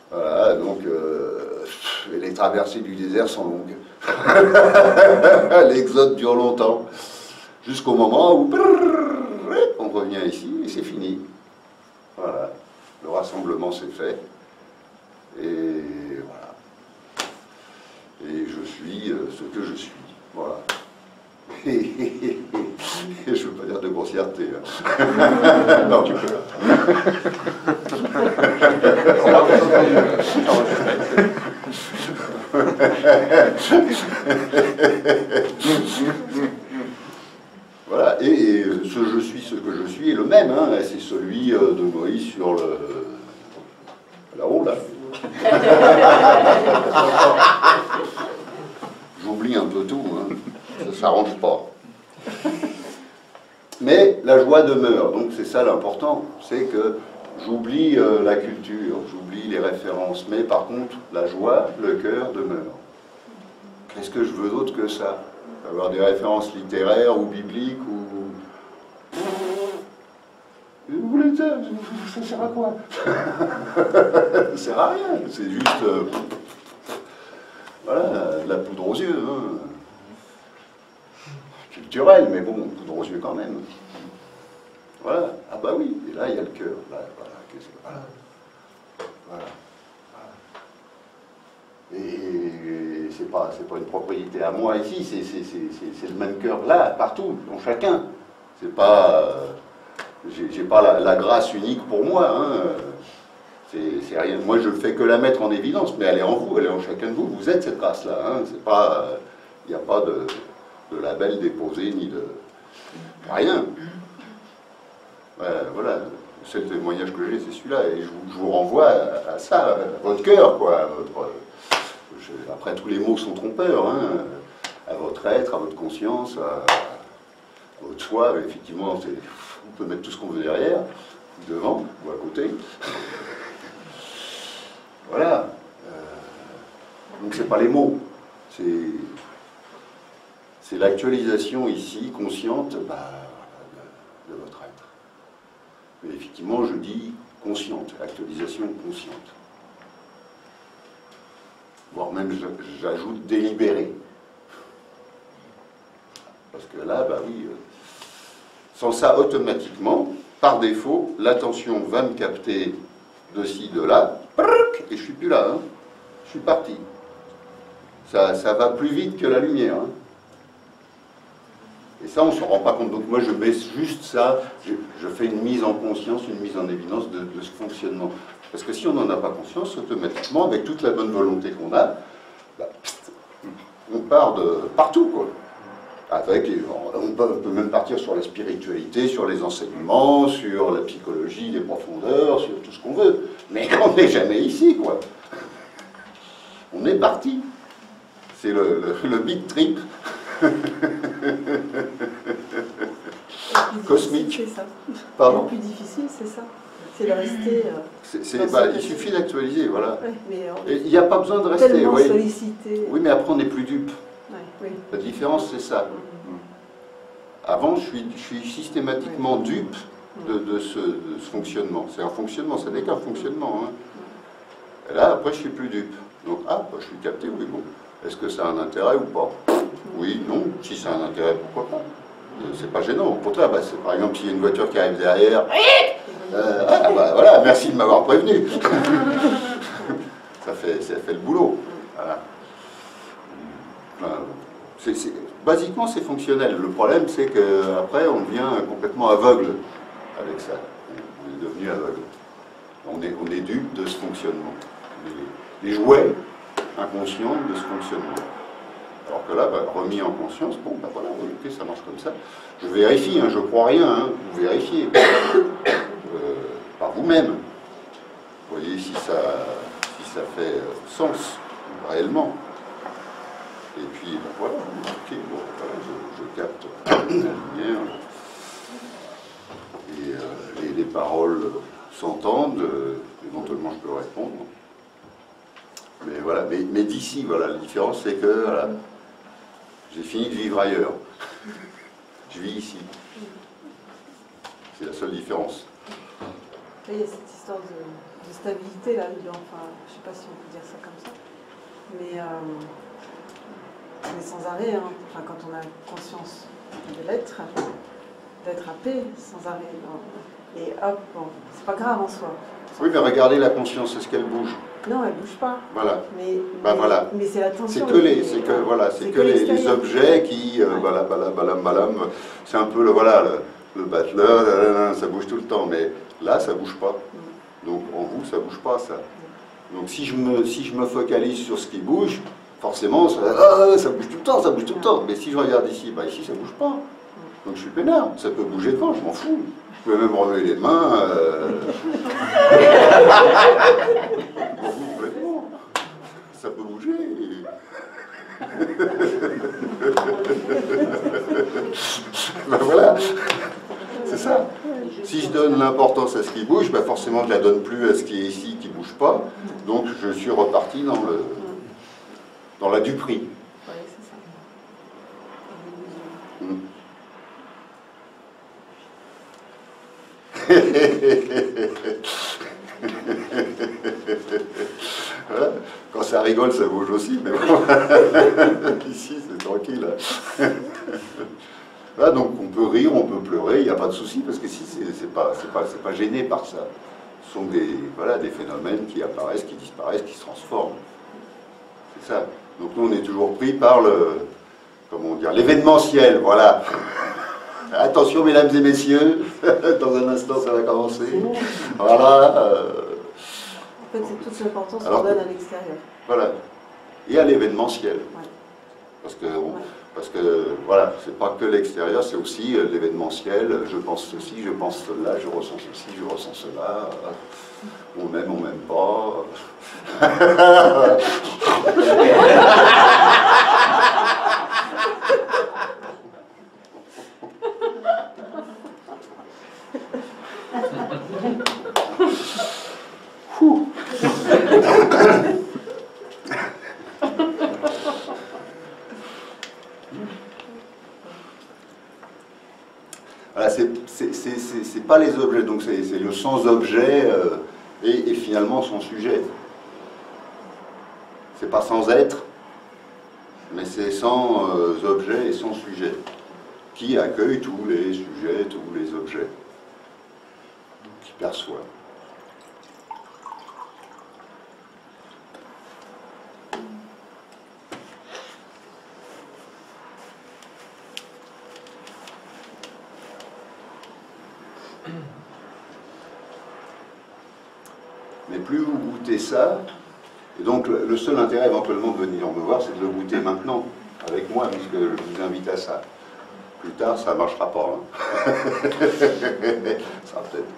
Voilà, donc les traversées du désert sont longues. L'exode dure longtemps, jusqu'au moment où on revient ici et c'est fini. Voilà, le rassemblement s'est fait, et voilà. Et je suis ce que je suis, voilà. Et je ne veux pas dire de grossièreté. Hein. Non, tu peux. Voilà, et ce je suis, ce que je suis est le même, hein, c'est celui de Moïse sur là-haut, là. J'oublie un peu tout, hein. Ça ne s'arrange pas. Mais la joie demeure, donc c'est ça l'important, c'est que j'oublie la culture, j'oublie les références, mais par contre, la joie, le cœur demeure. Qu'est-ce que je veux d'autre que ça? Avoir des références littéraires ou bibliques ou... Vous voulez dire, ça sert à quoi? Ça sert à rien, c'est juste... voilà, de la poudre aux yeux, hein. Culturel, mais bon, poudre aux yeux quand même. Voilà, ah bah oui, et là il y a le cœur, là, voilà, voilà. Voilà. Et c'est pas une propriété à moi ici, c'est le même cœur là, partout, dans chacun. C'est pas... j'ai pas la grâce unique pour moi, hein. C'est rien. Moi je fais que la mettre en évidence, mais elle est en vous, elle est en chacun de vous. Vous êtes cette grâce-là, hein. C'est pas... il n'y a pas de label déposé, ni de... rien. Voilà, c'est le témoignage que j'ai, c'est celui-là, et je vous renvoie à ça, à votre cœur, quoi. Après, tous les mots sont trompeurs, hein, à votre être, à votre conscience, à votre soi. Effectivement, on peut mettre tout ce qu'on veut derrière, devant ou à côté. Voilà. Donc c'est pas les mots, c'est l'actualisation ici, consciente, de votre être. Mais effectivement, je dis consciente, actualisation consciente. Voire même, j'ajoute délibérée. Parce que là, bah oui, sans ça, automatiquement, par défaut, l'attention va me capter de ci, de là, et je suis plus là, hein. Je suis parti. Ça va plus vite que la lumière, hein. Et ça, on ne s'en rend pas compte. Donc moi, je mets juste ça, je fais une mise en conscience, une mise en évidence de ce fonctionnement. Parce que si on n'en a pas conscience, automatiquement, avec toute la bonne volonté qu'on a, bah, on part de partout, quoi. Avec, on peut même partir sur la spiritualité, sur les enseignements, sur la psychologie, les profondeurs, sur tout ce qu'on veut. Mais on n'est jamais ici, quoi. On est parti. C'est le big trip cosmique. C'est ça. Pardon. Le plus difficile, c'est ça. C'est de rester. Il suffit d'actualiser, voilà. Ouais, mais Et il n'y a pas besoin de rester. tellement Oui. sollicité. Oui, mais après on n'est plus dupe. Ouais, oui. La différence, c'est ça. Avant, je suis systématiquement dupe de ce fonctionnement. C'est un fonctionnement, ça n'est qu'un fonctionnement. Hein. Et là, après, je suis plus dupe. Donc, bah, je suis capté, oui, bon. Est-ce que ça a un intérêt ou pas? Oui, non. Si ça a un intérêt, pourquoi pas? C'est pas gênant. Au contraire, c'est, par exemple, s'il y a une voiture qui arrive derrière, voilà, merci de m'avoir prévenu. ça fait le boulot. Voilà. Basiquement, c'est fonctionnel. Le problème, c'est qu'après, on devient complètement aveugle avec ça. On est devenu aveugle. On est dupe de ce fonctionnement. Les jouets inconscients de ce fonctionnement. Alors que là, remis en conscience, bon, voilà, ok, ça marche comme ça. Je vérifie, hein, je crois rien, hein, vous vérifiez. Par vous-même. Vous voyez si ça fait sens, réellement. Et puis, voilà, ok, bon, voilà, je capte la lumière. Et les paroles s'entendent, éventuellement je peux répondre. Mais voilà, mais d'ici, voilà, la différence c'est que voilà, j'ai fini de vivre ailleurs. Je vis ici. C'est la seule différence. Il y a cette histoire de stabilité là-dedans, enfin, je ne sais pas si on peut dire ça comme ça, mais sans arrêt, hein. Enfin, quand on a conscience de l'être, d'être à paix sans arrêt, et hop, bon, c'est pas grave en soi. Oui, mais regardez la conscience, est-ce qu'elle bouge? Non, elle bouge pas. Voilà. Mais c'est l'attention. C'est que les objets qui, balam, c'est un peu le battleur, ça bouge tout le temps, mais là, ça bouge pas. Donc en vous, ça bouge pas, ça. Donc si je me focalise sur ce qui bouge, forcément, ça bouge tout le temps, ça bouge tout le temps. Mais si je regarde ici, ici, ça bouge pas. Donc je suis peinard, ça peut bouger devant, je m'en fous. Je peux même relever les mains. Complètement. Ça peut bouger. Voilà, c'est ça. Si je donne l'importance à ce qui bouge, forcément je ne la donne plus à ce qui est ici, qui ne bouge pas. Donc je suis reparti dans la duperie. Oui, c'est ça. Voilà. Quand ça rigole, ça bouge aussi, mais bon. Ici, c'est tranquille. Voilà, donc on peut rire, on peut pleurer, il n'y a pas de souci, parce que si c'est pas gêné par ça. Ce sont des phénomènes qui apparaissent, qui disparaissent, qui se transforment. C'est ça. Donc nous, on est toujours pris par l'événementiel, voilà. Attention, mesdames et messieurs, dans un instant, ça va commencer. Voilà. En fait, c'est toute l'importance qu'on donne à l'extérieur. Voilà. Et à l'événementiel. Ouais. Parce que voilà, c'est pas que l'extérieur, c'est aussi l'événementiel. Je pense ceci, je pense cela, je ressens ceci, je ressens cela. On m'aime pas. Voilà, c'est pas les objets, donc c'est le sans-objet et finalement son sujet. C'est pas sans être, mais c'est sans objet et sans sujet, qui accueille tous les sujets, tous les objets, qui perçoit. Mais plus vous goûtez ça, et donc le seul intérêt éventuellement de venir me voir, c'est de le goûter maintenant, avec moi, puisque je vous invite à ça. Plus tard, ça ne marchera pas. Hein. Ça peut-être...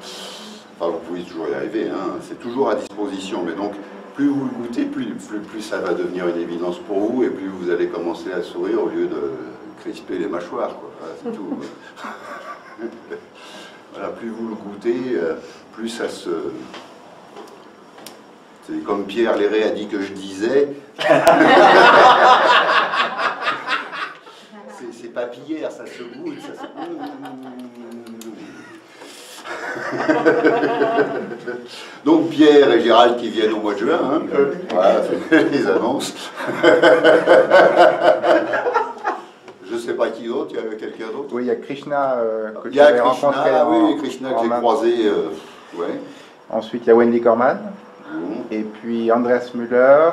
Enfin, vous pouvez toujours y arriver, hein. C'est toujours à disposition. Mais donc, plus vous le goûtez, plus ça va devenir une évidence pour vous, et plus vous allez commencer à sourire au lieu de crisper les mâchoires, quoi. Voilà, c'est tout. Voilà, plus vous le goûtez, plus ça se... C'est comme Pierre Léré a dit que je disais. C'est papillère, ça se goûte, ça se... Donc Pierre et Gérald qui viennent au mois de juin, hein. Voilà, les annonces. Je ne sais pas qui d'autre, il y a quelqu'un d'autre. Oui, il y a Krishna que Il tu y a avais Krishna, rencontré oui, Krishna que j'ai croisé. Ouais. Ensuite, il y a Wendy Corman. Et puis Andreas Müller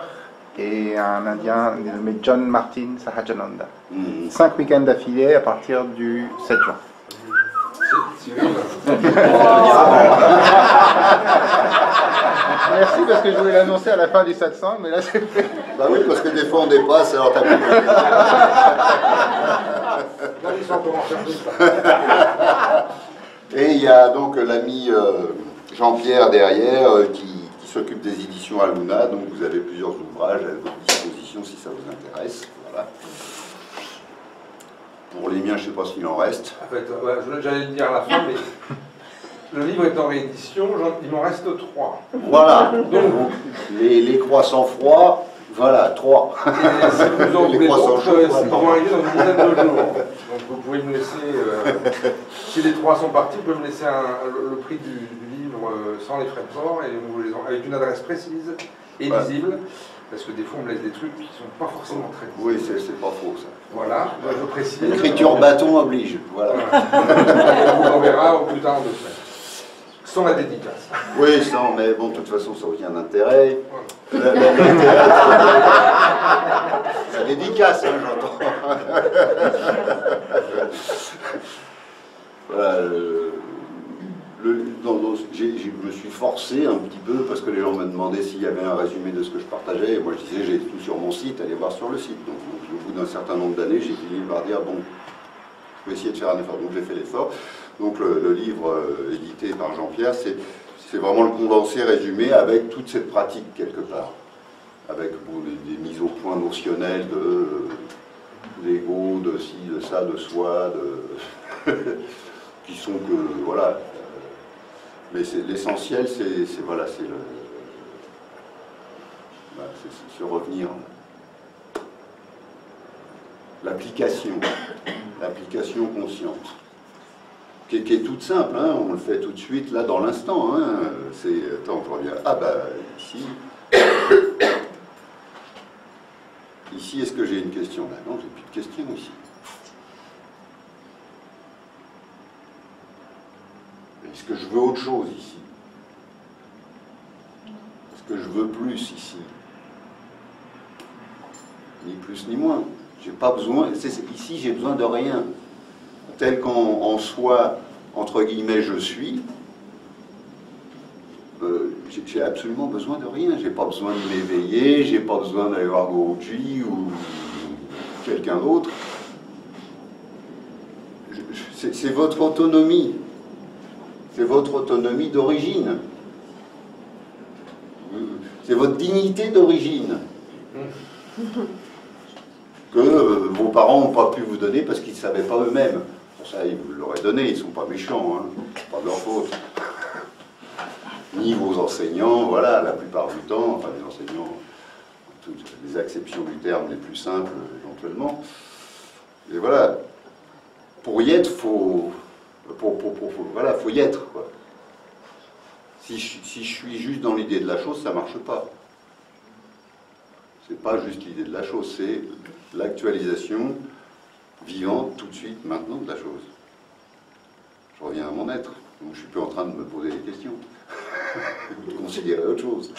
et un Indien nommé John Martin Sahajananda. 5 week-ends d'affilée à partir du 7 juin. Merci parce que je voulais l'annoncer à la fin du 700, mais là c'est fait. Bah oui, parce que des fois on dépasse, alors t'as plus. Et il y a donc l'ami Jean-Pierre derrière qui s'occupe des éditions à Luna, donc vous avez plusieurs ouvrages à votre disposition si ça vous intéresse. Voilà. Pour les miens, je ne sais pas s'il en reste. En fait, j'allais le dire à la fin, mais le livre est en réédition, il m'en reste 3. Voilà, donc les croissants froids, voilà, 3. Et si vous en voulez d'autres, ils vont arriver dans une dizaine de jours. Donc vous pouvez me laisser, si les 3 sont partis, vous pouvez me laisser le prix du livre sans les frais de port, et avec une adresse précise et lisible. Parce que des fois, on me laisse des trucs qui ne sont pas forcément très lisibles. Oui, c'est pas faux, ça. Voilà, je précise. L'écriture bâton oblige. Voilà. On vous l'enverra au plus tard en 2 semaines. Sans la dédicace. Oui, sans, mais bon, de toute façon, ça n'a aucun intérêt. Voilà. La dédicace, hein, j'entends. Voilà, je me suis forcé un petit peu parce que les gens me demandaient s'il y avait un résumé de ce que je partageais. Et moi, je disais, j'ai tout sur mon site, allez voir sur le site. Donc au bout d'un certain nombre d'années, j'ai fini par dire, bon, je vais essayer de faire un effort. Donc j'ai fait l'effort. Donc le livre édité par Jean-Pierre, c'est vraiment le condensé résumé avec toute cette pratique quelque part. Avec bon, des mises au point notionnelles d'ego, de ci, de ça, de soi, qui sont que, voilà. Mais l'essentiel, c'est voilà, c'est se revenir. L'application consciente, qui est toute simple, hein, on le fait tout de suite, là, dans l'instant. Hein, attends, je reviens. Ah, bah, ici. Ici, est-ce que j'ai une question là? Non, j'ai plus de questions ici. Est-ce que je veux autre chose ici? Est-ce que je veux plus ici? Ni plus ni moins. J'ai pas besoin. Ici, j'ai besoin de rien. Tel qu'en soi, entre guillemets, je suis. J'ai absolument besoin de rien. J'ai pas besoin de m'éveiller. J'ai pas besoin d'aller voir Guruji ou quelqu'un d'autre. C'est votre autonomie. C'est votre autonomie d'origine. C'est votre dignité d'origine. Que vos parents n'ont pas pu vous donner parce qu'ils ne savaient pas eux-mêmes. Pour ça, ils vous l'auraient donné, ils ne sont pas méchants, hein. C'est pas de leur faute. Ni vos enseignants, voilà, la plupart du temps, enfin les enseignants, toutes les acceptions du terme les plus simples, éventuellement. Et voilà, pour y être, voilà, faut y être, quoi. Si je suis juste dans l'idée de la chose, ça ne marche pas. C'est pas juste l'idée de la chose, c'est l'actualisation vivante, tout de suite, maintenant, de la chose. Je reviens à mon être, donc je ne suis plus en train de me poser des questions, ou de considérer autre chose.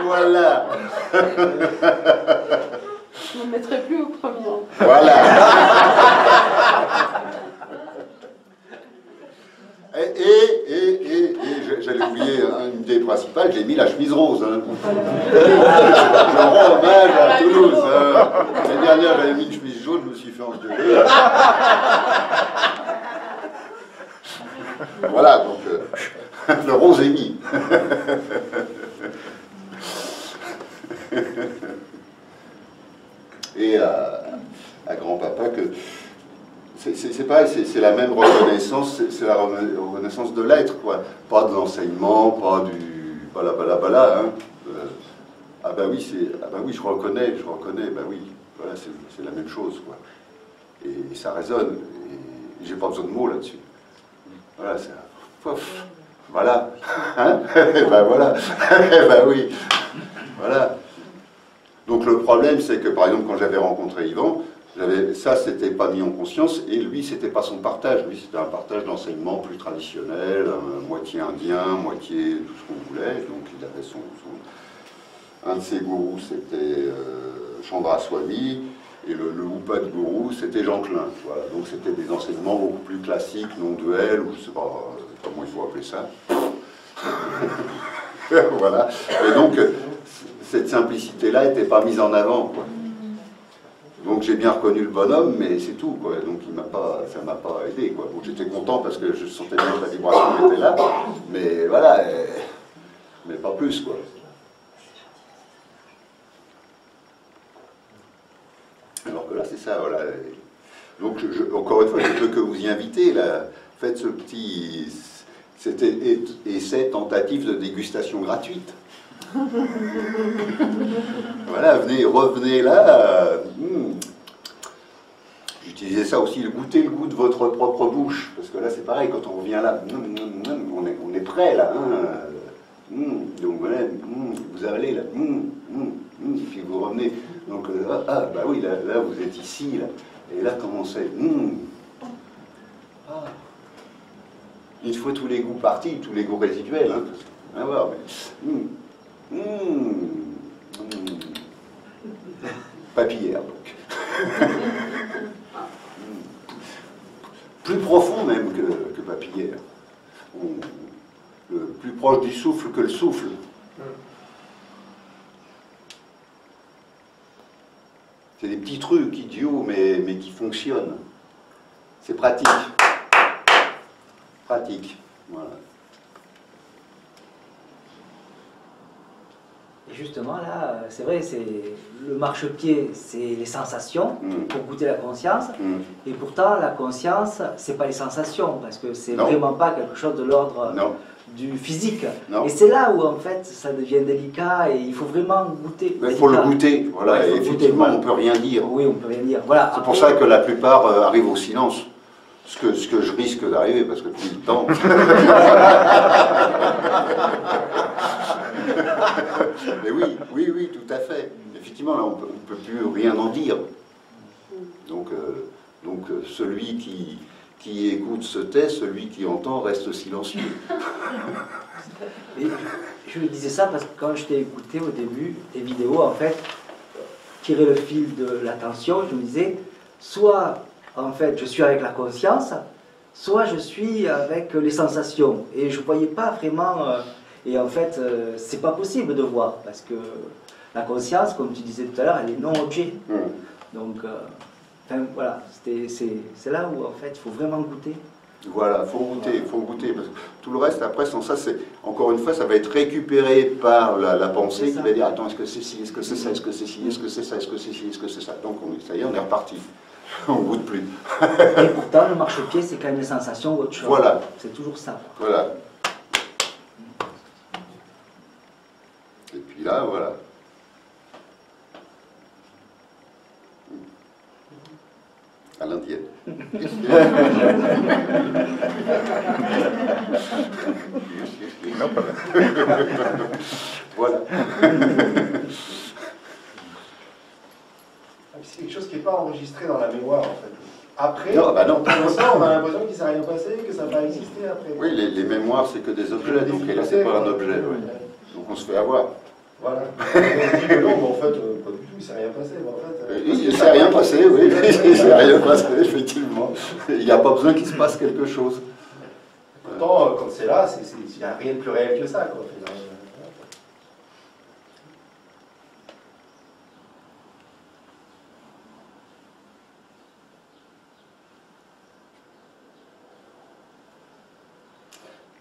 Voilà. Je ne me mettrai plus au premier. Voilà. Et j'allais oublier une idée principale, j'ai mis la chemise rose. Hein. Je rends hommage à Toulouse. L'année dernière, j'avais mis une chemise jaune, je me suis fait engueuler. Voilà, donc le rose est mis. Et à grand-papa que c'est pareil, c'est la même reconnaissance, c'est la reconnaissance de l'être, quoi. Pas de l'enseignement, pas du bala, hein. Ah bah oui, je reconnais, bah oui, voilà, c'est la même chose, quoi. Et ça résonne, et j'ai pas besoin de mots là-dessus. Voilà, c'est pof, voilà, hein. Et ben voilà, et ben oui, voilà. Donc le problème, c'est que par exemple, quand j'avais rencontré Yvan, ça, c'était pas mis en conscience, et lui, c'était pas son partage. Lui, c'était un partage d'enseignement plus traditionnel, moitié indien, moitié tout ce qu'on voulait. Donc il avait un de ses gourous, c'était Chandra Swami, et le Upa de gourou, c'était Jean Klein. Voilà. Donc c'était des enseignements beaucoup plus classiques, non duels, ou je sais pas comment il faut appeler ça. Voilà. Et donc, cette simplicité-là n'était pas mise en avant, quoi. Donc j'ai bien reconnu le bonhomme, mais c'est tout, quoi. Donc ça m'a pas aidé, quoi. Bon, j'étais content parce que je sentais bien que la vibration était là, mais voilà, mais pas plus, quoi. Alors que là, c'est ça, voilà. Donc encore une fois, je ne peux que vous y inviter, là. Faites ce petit essai tentative de dégustation gratuite. Voilà, revenez là. J'utilisais ça aussi, goûter le goût de votre propre bouche, parce que là c'est pareil, quand on revient là, on est prêt là. Donc voilà, vous allez là, et puis vous revenez. Donc bah oui, là vous êtes ici, là, et là comment c'est une fois tous les goûts partis, tous les goûts résiduels, hein, on va voir, mais papillière donc. Plus profond même que papillière. Plus proche du souffle que le souffle. C'est des petits trucs idiots mais qui fonctionnent. C'est pratique. Pratique. Voilà. Et justement, là, c'est vrai, c'est le marchepied, c'est les sensations pour goûter la conscience. Et pourtant, la conscience, c'est pas les sensations, parce que c'est vraiment pas quelque chose de l'ordre du physique. Et c'est là où, en fait, ça devient délicat et il faut vraiment goûter. Il faut le goûter, voilà. Ouais, et effectivement, on peut rien dire. Oui, on peut rien dire. Voilà. C'est pour ça que la plupart arrivent au silence. Ce que je risque d'arriver, parce que depuis le temps... Mais oui, tout à fait. Effectivement, là, on ne peut plus rien en dire. Donc celui qui écoute se tait, celui qui entend reste silencieux. Et je le disais ça parce que quand je t'ai écouté au début, tes vidéos, en fait, tirer le fil de l'attention, je me disais, soit... En fait, je suis avec la conscience, soit je suis avec les sensations. Et je ne voyais pas vraiment... et en fait, c'est pas possible de voir, parce que la conscience, comme tu disais tout à l'heure, elle est non-objet. Donc, enfin, voilà, c'est là où, en fait, il faut vraiment goûter. Voilà, il faut goûter, parce que tout le reste, après, sans ça, encore une fois, ça va être récupéré par la pensée qui va dire, attends, est-ce que c'est ci, est-ce que c'est ça, est-ce que c'est ci, est-ce que c'est ça, est-ce que c'est ci, est-ce que c'est ça. Donc, ça y est, on est reparti. On ne goûte plus. Et pourtant, le marchepied, c'est quand même des sensations ou autre chose. Voilà. C'est toujours ça. Voilà. Et puis là, voilà. À l'indienne. Voilà. C'est quelque chose qui n'est pas enregistré dans la mémoire, en fait. Après, non, bah non. On a l'impression qu'il ne s'est rien passé, que ça n'a pas existé après. Oui, les mémoires, c'est que des objets, donc et là, c'est pas un objet. Ouais. Donc on se fait avoir. Voilà. On se dit que non, mais en fait, pas du tout, il ne s'est rien passé. En fait, il ne s'est rien passé, oui, il ne s'est rien passé, effectivement. Il n'y a pas besoin qu'il se passe quelque chose. Pourtant, quand c'est là, il n'y a rien de plus réel que ça, quoi.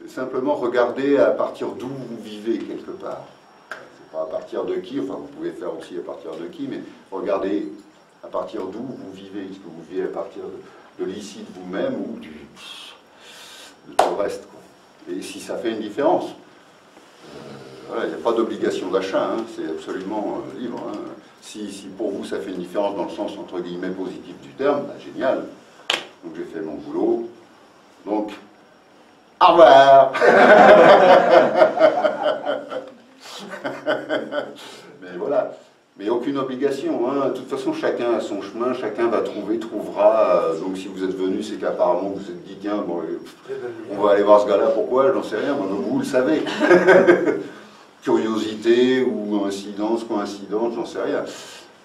Simplement regarder à partir d'où vous vivez quelque part. C'est pas à partir de qui, enfin vous pouvez faire aussi à partir de qui, mais regardez à partir d'où vous vivez. Est-ce que vous vivez à partir de l'ici de vous-même ou de tout le reste, quoi. Et si ça fait une différence, voilà, il n'y a pas d'obligation d'achat, hein, c'est absolument libre. Hein. Si pour vous ça fait une différence dans le sens entre guillemets positif du terme, bah, génial. Donc j'ai fait mon boulot. Donc, au revoir. Mais voilà. Mais aucune obligation. Hein. De toute façon, chacun a son chemin, chacun va trouvera. Donc si vous êtes venu, c'est qu'apparemment vous vous êtes dit, tiens, bon, on va aller voir ce gars-là, pourquoi? J'en sais rien, vous le savez. Curiosité ou incidence, coïncidence, j'en sais rien.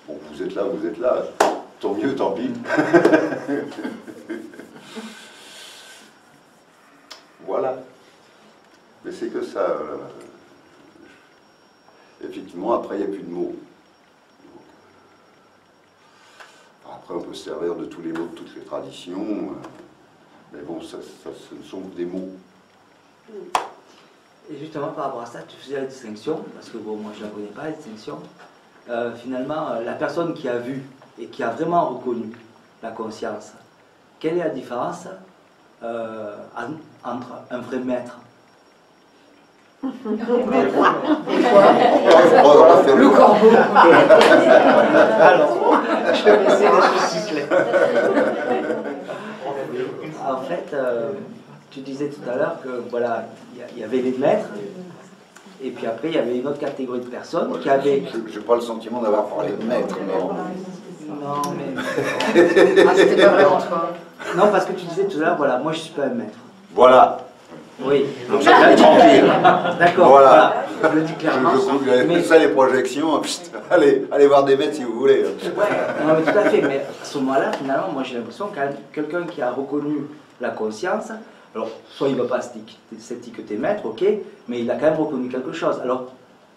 Bon, vous êtes là, tant mieux, tant pis. Voilà. Mais c'est que ça. Effectivement, après, il n'y a plus de mots. Après, on peut se servir de tous les mots de toutes les traditions. Mais bon, ce ne sont que des mots. Et justement, par rapport à ça, tu faisais la distinction, parce que bon, moi je ne la connais pas, la distinction. Finalement, la personne qui a vu et qui a vraiment reconnu la conscience, quelle est la différence entre un vrai maître? Le corbeau. Alors, je vais essayer d'être sifflé. En fait, tu disais tout à l'heure que voilà, il y avait les maîtres, et puis après il y avait une autre catégorie de personnes qui avaient. Je n'ai pas le sentiment d'avoir parlé de maître, mais. Non, mais. Ah, c'était pas vraiment toi. Non, parce que tu disais tout à l'heure, voilà, moi je suis pas un maître. Voilà. Oui. Donc chacun est tranquille. D'accord. Voilà. Je le dis clairement. Mais ça, les projections, allez voir des maîtres si vous voulez. Ouais, non, mais tout à fait. Mais à ce moment-là, finalement, moi j'ai l'impression que quelqu'un qui a reconnu la conscience, alors soit il ne va pas s'étiqueter maître, ok, mais il a quand même reconnu quelque chose. Alors,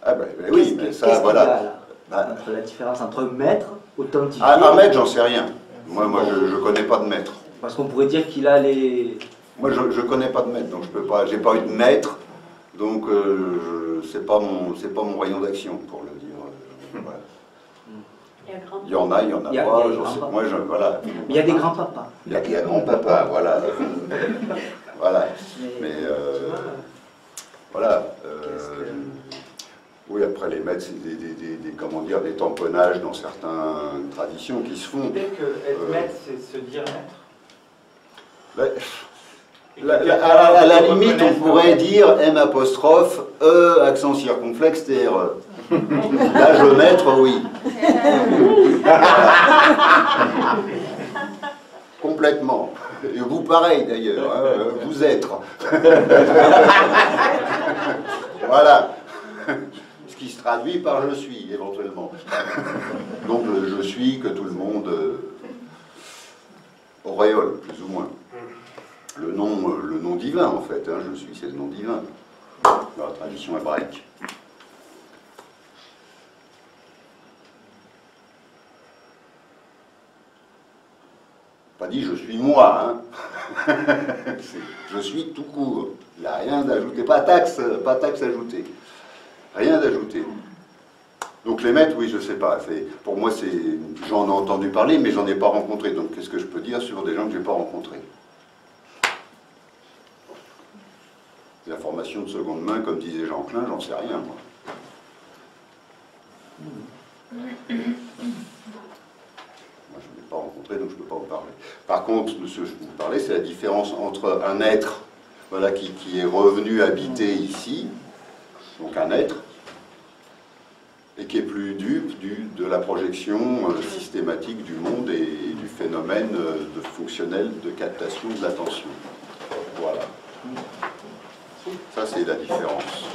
ah ben, oui, mais ça, voilà. Entre la différence entre maître, authentifié. Un maître, j'en sais rien. Moi je ne connais pas de maître. Parce qu'on pourrait dire qu'il a les. Moi, je ne connais pas de maître, donc je peux pas. J'ai pas eu de maître, donc c'est pas mon rayon d'action, pour le dire. Voilà. Il y en a, il y en a pas. Moi, voilà. Il y a des grands-papas. Il y a grand-papa, voilà. Voilà. Mais voilà. Oui, après les maîtres, c'est comment dire, des tamponnages dans certaines traditions qui se font. Peut-être que être maître, c'est se dire maître. À la limite, on pourrait dire M apostrophe E accent circonflexe TRE. Là, je maître, oui. Complètement. Et vous, pareil d'ailleurs. Hein, vous êtes. Voilà. Ce qui se traduit par je suis, éventuellement. Donc, je suis que tout le monde auréole, plus ou moins. Le nom divin, en fait. Hein, je suis, c'est le nom divin. Dans la tradition hébraïque. Pas dit je suis moi, hein. Je suis tout court. Il n'y a rien d'ajouté, pas taxe ajoutée. Rien d'ajouté. Donc les maîtres, oui, je ne sais pas. Pour moi, j'en ai entendu parler, mais j'en ai pas rencontré. Donc qu'est-ce que je peux dire sur des gens que je n'ai pas rencontrés? Des informations de seconde main, comme disait Jean Klein, j'en sais rien, moi. Moi, je ne l'ai pas rencontré, donc je ne peux pas vous parler. Par contre, ce que je peux vous parler, c'est la différence entre un être, voilà, qui est revenu habiter ici, donc un être, et qui est plus dupe de la projection systématique du monde et du phénomène fonctionnel de captation de l'attention. Voilà. Ça, c'est la différence.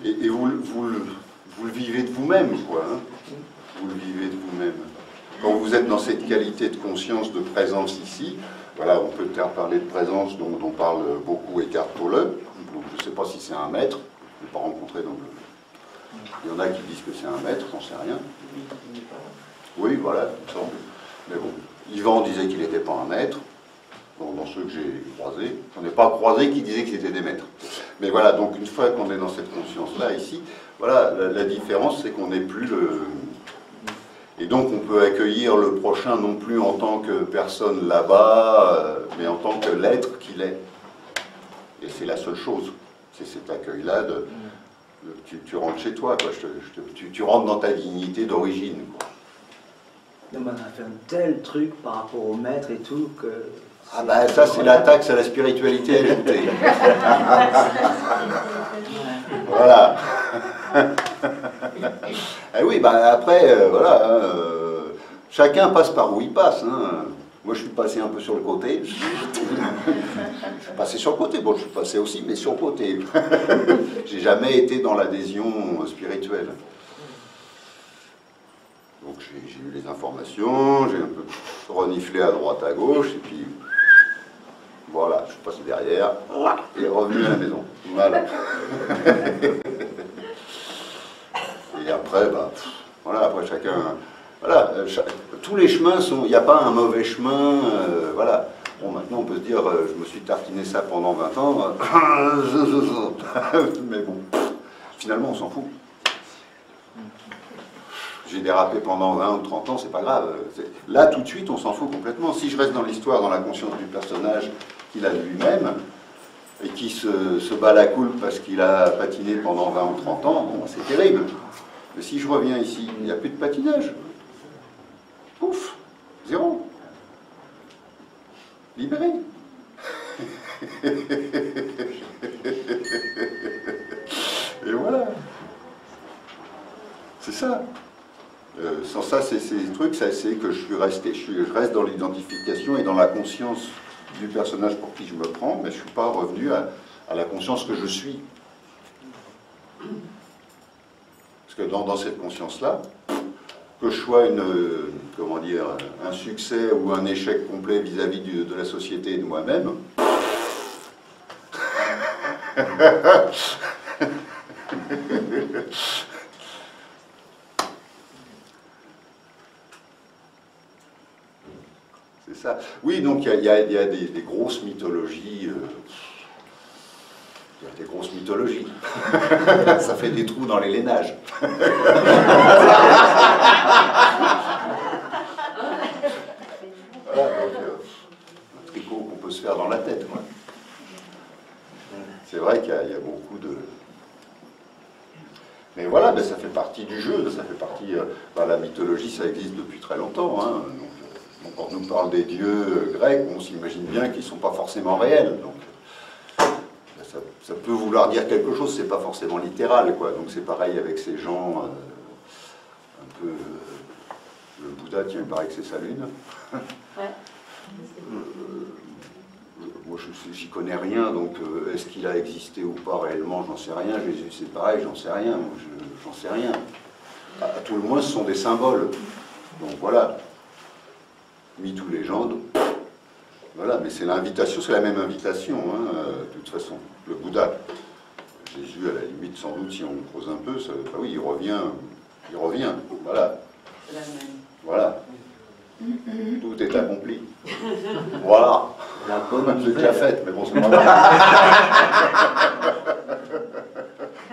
Et vous le vivez de vous-même, quoi. Hein. Vous le vivez de vous-même. Quand vous êtes dans cette qualité de conscience, de présence ici, voilà, on peut peut-être parler de présence dont parle beaucoup Eckhart Tolle. Je ne sais pas si c'est un maître, je ne l'ai pas rencontré, donc il y en a qui disent que c'est un maître, j'en sais rien. Oui, voilà, il me semble. Mais bon, Yvan disait qu'il n'était pas un maître. Dans ceux que j'ai croisés, j'en ai pas croisé qui disaient que c'était des maîtres. Mais voilà, donc une fois qu'on est dans cette conscience-là, ici, voilà, la différence, c'est qu'on n'est plus le... Et donc on peut accueillir le prochain non plus en tant que personne là-bas, mais en tant que l'être qu'il est. Et c'est la seule chose. C'est cet accueil-là de... Tu rentres chez toi, quoi. Tu rentres dans ta dignité d'origine, quoi. On a fait un tel truc par rapport au maître et tout que... Ah ben ça c'est la taxe à la spiritualité ajoutée. Voilà. Et oui, ben après, voilà, chacun passe par où il passe. Hein. Moi je suis passé un peu sur le côté. Je suis passé sur le côté, bon je suis passé aussi, mais sur le côté. J'ai jamais été dans l'adhésion spirituelle. Donc j'ai eu les informations, j'ai un peu reniflé à droite à gauche, et puis voilà, je suis passé derrière, et revenu à la maison. Voilà. Et après, bah, voilà, après chacun... Voilà, tous les chemins sont... Il n'y a pas un mauvais chemin, voilà. Bon, maintenant on peut se dire, je me suis tartiné ça pendant 20 ans, mais bon, finalement on s'en fout. J'ai dérapé pendant 20 ou 30 ans, c'est pas grave. Là, tout de suite, on s'en fout complètement. Si je reste dans l'histoire, dans la conscience du personnage qu'il a de lui-même, et qui se bat la coule parce qu'il a patiné pendant 20 ou 30 ans, bon, c'est terrible. Mais si je reviens ici, il n'y a plus de patinage. Pouf, zéro. Libéré. Et voilà. C'est ça. Sans ça, ces trucs, ça c'est que je reste dans l'identification et dans la conscience du personnage pour qui je me prends, mais je ne suis pas revenu à la conscience que je suis. Parce que dans cette conscience-là, que je sois comment dire, un succès ou un échec complet vis-à-vis de la société et de moi-même, c'est ça. Oui, donc il y a des grosses mythologies. Il y a des grosses mythologies. Ça fait des trous dans les lainages. Voilà, donc, un tricot qu'on peut se faire dans la tête. C'est vrai qu'il y a beaucoup de... Mais voilà, ben, ça fait partie du jeu, ça fait partie... la mythologie, ça existe depuis très longtemps. Hein, donc, quand on nous parle des dieux grecs, on s'imagine bien qu'ils ne sont pas forcément réels. Donc, ça peut vouloir dire quelque chose, c'est pas forcément littéral, quoi. Donc c'est pareil avec ces gens, un peu... le Bouddha, tiens, il paraît que c'est sa lune. Ouais. Moi, j'y connais rien, donc est-ce qu'il a existé ou pas réellement, j'en sais rien. Jésus, c'est pareil, j'en sais rien. Moi, j'en sais rien. À tout le moins, ce sont des symboles. Donc voilà. Mythes ou légendes. Voilà, mais c'est l'invitation, c'est la même invitation, hein, de toute façon. Le Bouddha, Jésus, à la limite, sans doute, si on creuse un peu, ça, bah oui, il revient, voilà. Voilà. Tout est accompli. Voilà. J'ai déjà fait, mais bon, c'est pas grave.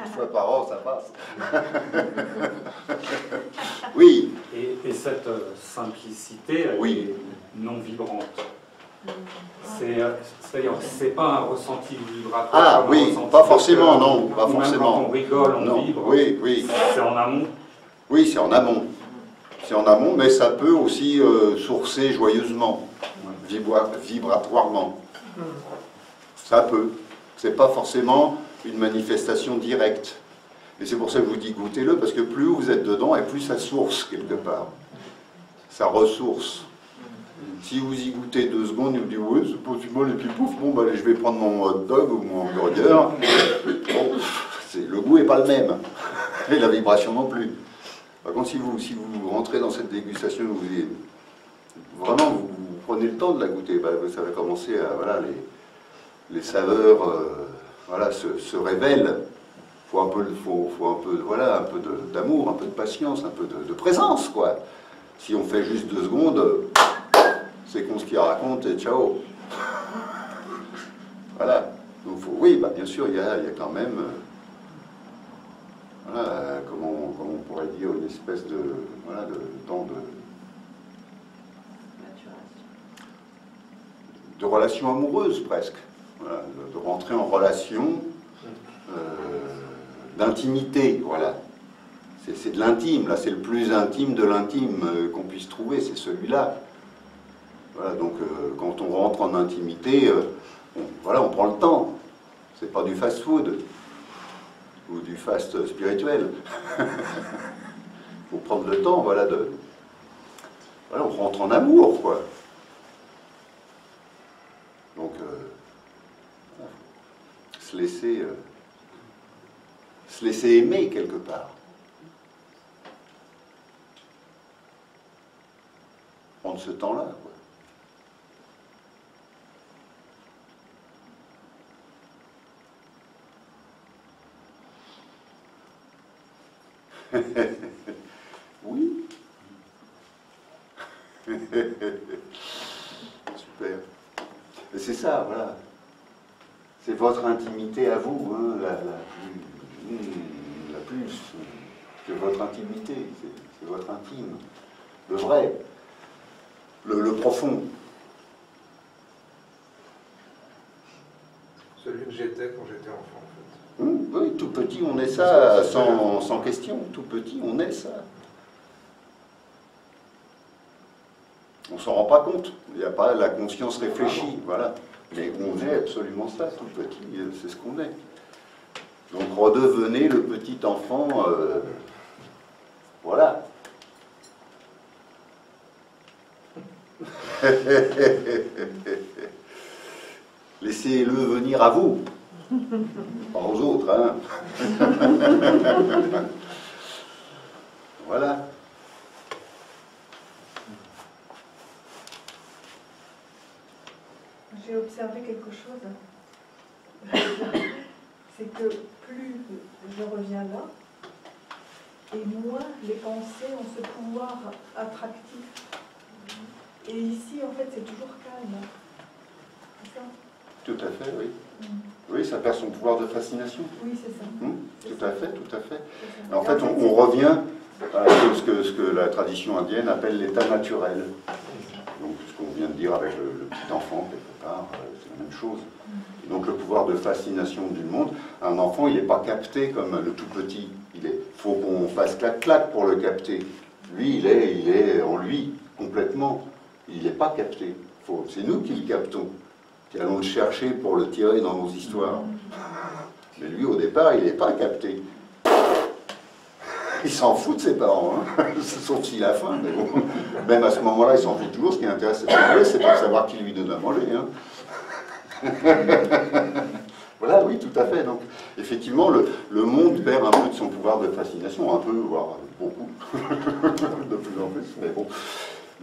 Une fois par an, ça passe. Oui. Et cette simplicité, elle est non vibrante. C'est-à-dire, c'est pas un ressenti vibratoire. Ah oui, pas forcément, non, pas forcément. Même quand on rigole, on vibre. Oui, oui. C'est en amont. Oui, c'est en amont. C'est en amont, mais ça peut aussi sourcer joyeusement, vibratoirement. Ça peut. C'est pas forcément une manifestation directe. Et c'est pour ça que je vous dis goûtez-le, parce que plus vous êtes dedans, et plus ça source quelque part. Ça ressource. Si vous y goûtez 2 secondes, vous dites ouais, c'est pas si mal, et puis pouf, bon, bah, allez, je vais prendre mon hot dog ou mon hamburger. Bon, le goût n'est pas le même, et la vibration non plus. Par contre, si vous rentrez dans cette dégustation, vraiment vous prenez le temps de la goûter, bah, ça va commencer à, voilà, les saveurs voilà, se révèlent. Faut un peu voilà, un peu d'amour, un peu de patience, un peu de présence, quoi. Si on fait juste 2 secondes, c'est qu'on ce qu'il raconte et ciao. Voilà. Donc oui, bah, bien sûr, il y a quand même, voilà, comment on pourrait dire, une espèce de, voilà, de temps de relation amoureuse presque. Voilà, de rentrer en relation d'intimité, voilà. C'est de l'intime, là, c'est le plus intime de l'intime qu'on puisse trouver, c'est celui-là. Voilà, donc quand on rentre en intimité, voilà, on prend le temps. C'est pas du fast-food ou du fast spirituel. Il faut prendre le temps, voilà, voilà, on rentre en amour, quoi. Donc, se laisser aimer quelque part. Prendre ce temps-là, quoi. Oui. Super. Et c'est ça, voilà. C'est votre intimité à vous, hein, la plus que votre intimité. C'est votre intime. Le vrai. Le profond. Celui que j'étais quand j'étais enfant, en fait. Oui, tout petit, on est ça, sans question. Tout petit, on est ça. On s'en rend pas compte. Il n'y a pas la conscience réfléchie, voilà. Mais on est absolument ça, tout petit, c'est ce qu'on est. Donc redevenez le petit enfant, voilà. Laissez-le venir à vous, pas aux autres, hein. Voilà. J'ai observé quelque chose, c'est que plus je reviens là, et moins les pensées ont ce pouvoir attractif. Et ici, en fait, c'est toujours calme. C'est ça? Tout à fait, oui. Oui, ça perd son pouvoir de fascination. Oui, c'est ça. Tout à fait, tout à fait. En fait, on revient à ce que la tradition indienne appelle l'état naturel. Donc, ce qu'on vient de dire avec le petit enfant, quelque part, c'est la même chose. Et donc, le pouvoir de fascination du monde, un enfant, il n'est pas capté comme le tout petit. Il faut qu'on fasse clac-clac pour le capter. Lui, il est en lui, complètement. Il n'est pas capté. C'est nous qui le captons, qui allons le chercher pour le tirer dans nos histoires. Mais lui, au départ, il n'est pas capté. Il s'en fout de ses parents, hein. Sauf s'il a faim, mais bon. Même à ce moment-là, il s'en fout toujours. Ce qui intéresse ses parents, c'est pas de savoir qui lui donne à manger, hein. Voilà, oui, tout à fait. Donc, effectivement, le monde perd un peu de son pouvoir de fascination, un peu, voire beaucoup, de plus en plus, mais bon.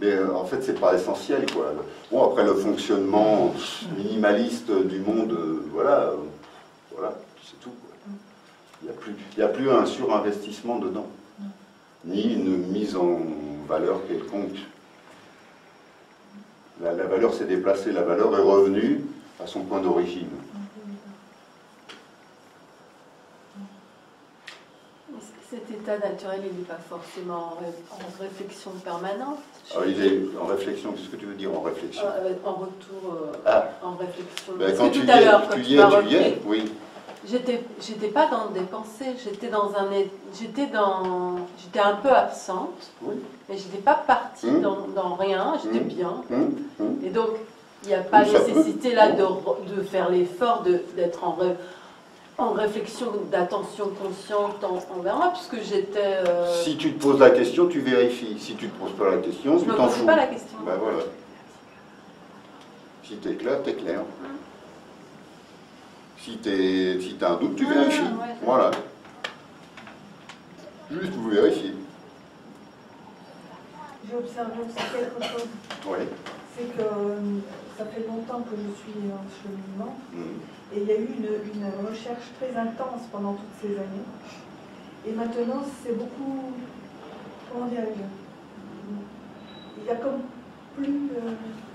Mais en fait, c'est pas essentiel, quoi. Bon, après, le fonctionnement minimaliste du monde, voilà, c'est tout, quoi. Il n'y a plus un surinvestissement dedans, ni une mise en valeur quelconque. La valeur s'est déplacée, la valeur est revenue à son point d'origine. Cet état naturel, il n'est pas forcément en réflexion permanente. Alors, il est en réflexion, qu'est-ce que tu veux dire en réflexion? En retour, en réflexion. Ben, Parce quand que tout à l'heure, quand tu m'as repris, oui. J'étais pas dans des pensées, j'étais un peu absente, oui. Mais j'étais pas partie dans rien, j'étais bien. Et donc, il n'y a pas nécessité là de faire l'effort d'être en réflexion, d'attention consciente envers moi, puisque j'étais... Si tu te poses la question, tu vérifies. Si tu ne te poses pas la question, tu t'en fous. Je ne me pose pas la question. Ben voilà. Si tu es clair, tu es clair. Si t'as un doute, tu vérifies. Voilà. Juste, vous vérifiez. J'ai observé aussi quelque chose. Oui. C'est que ça fait longtemps que je suis en cheminement. Et il y a eu une recherche très intense pendant toutes ces années. Et maintenant, c'est beaucoup... Comment dirais-je? Il y a comme plus...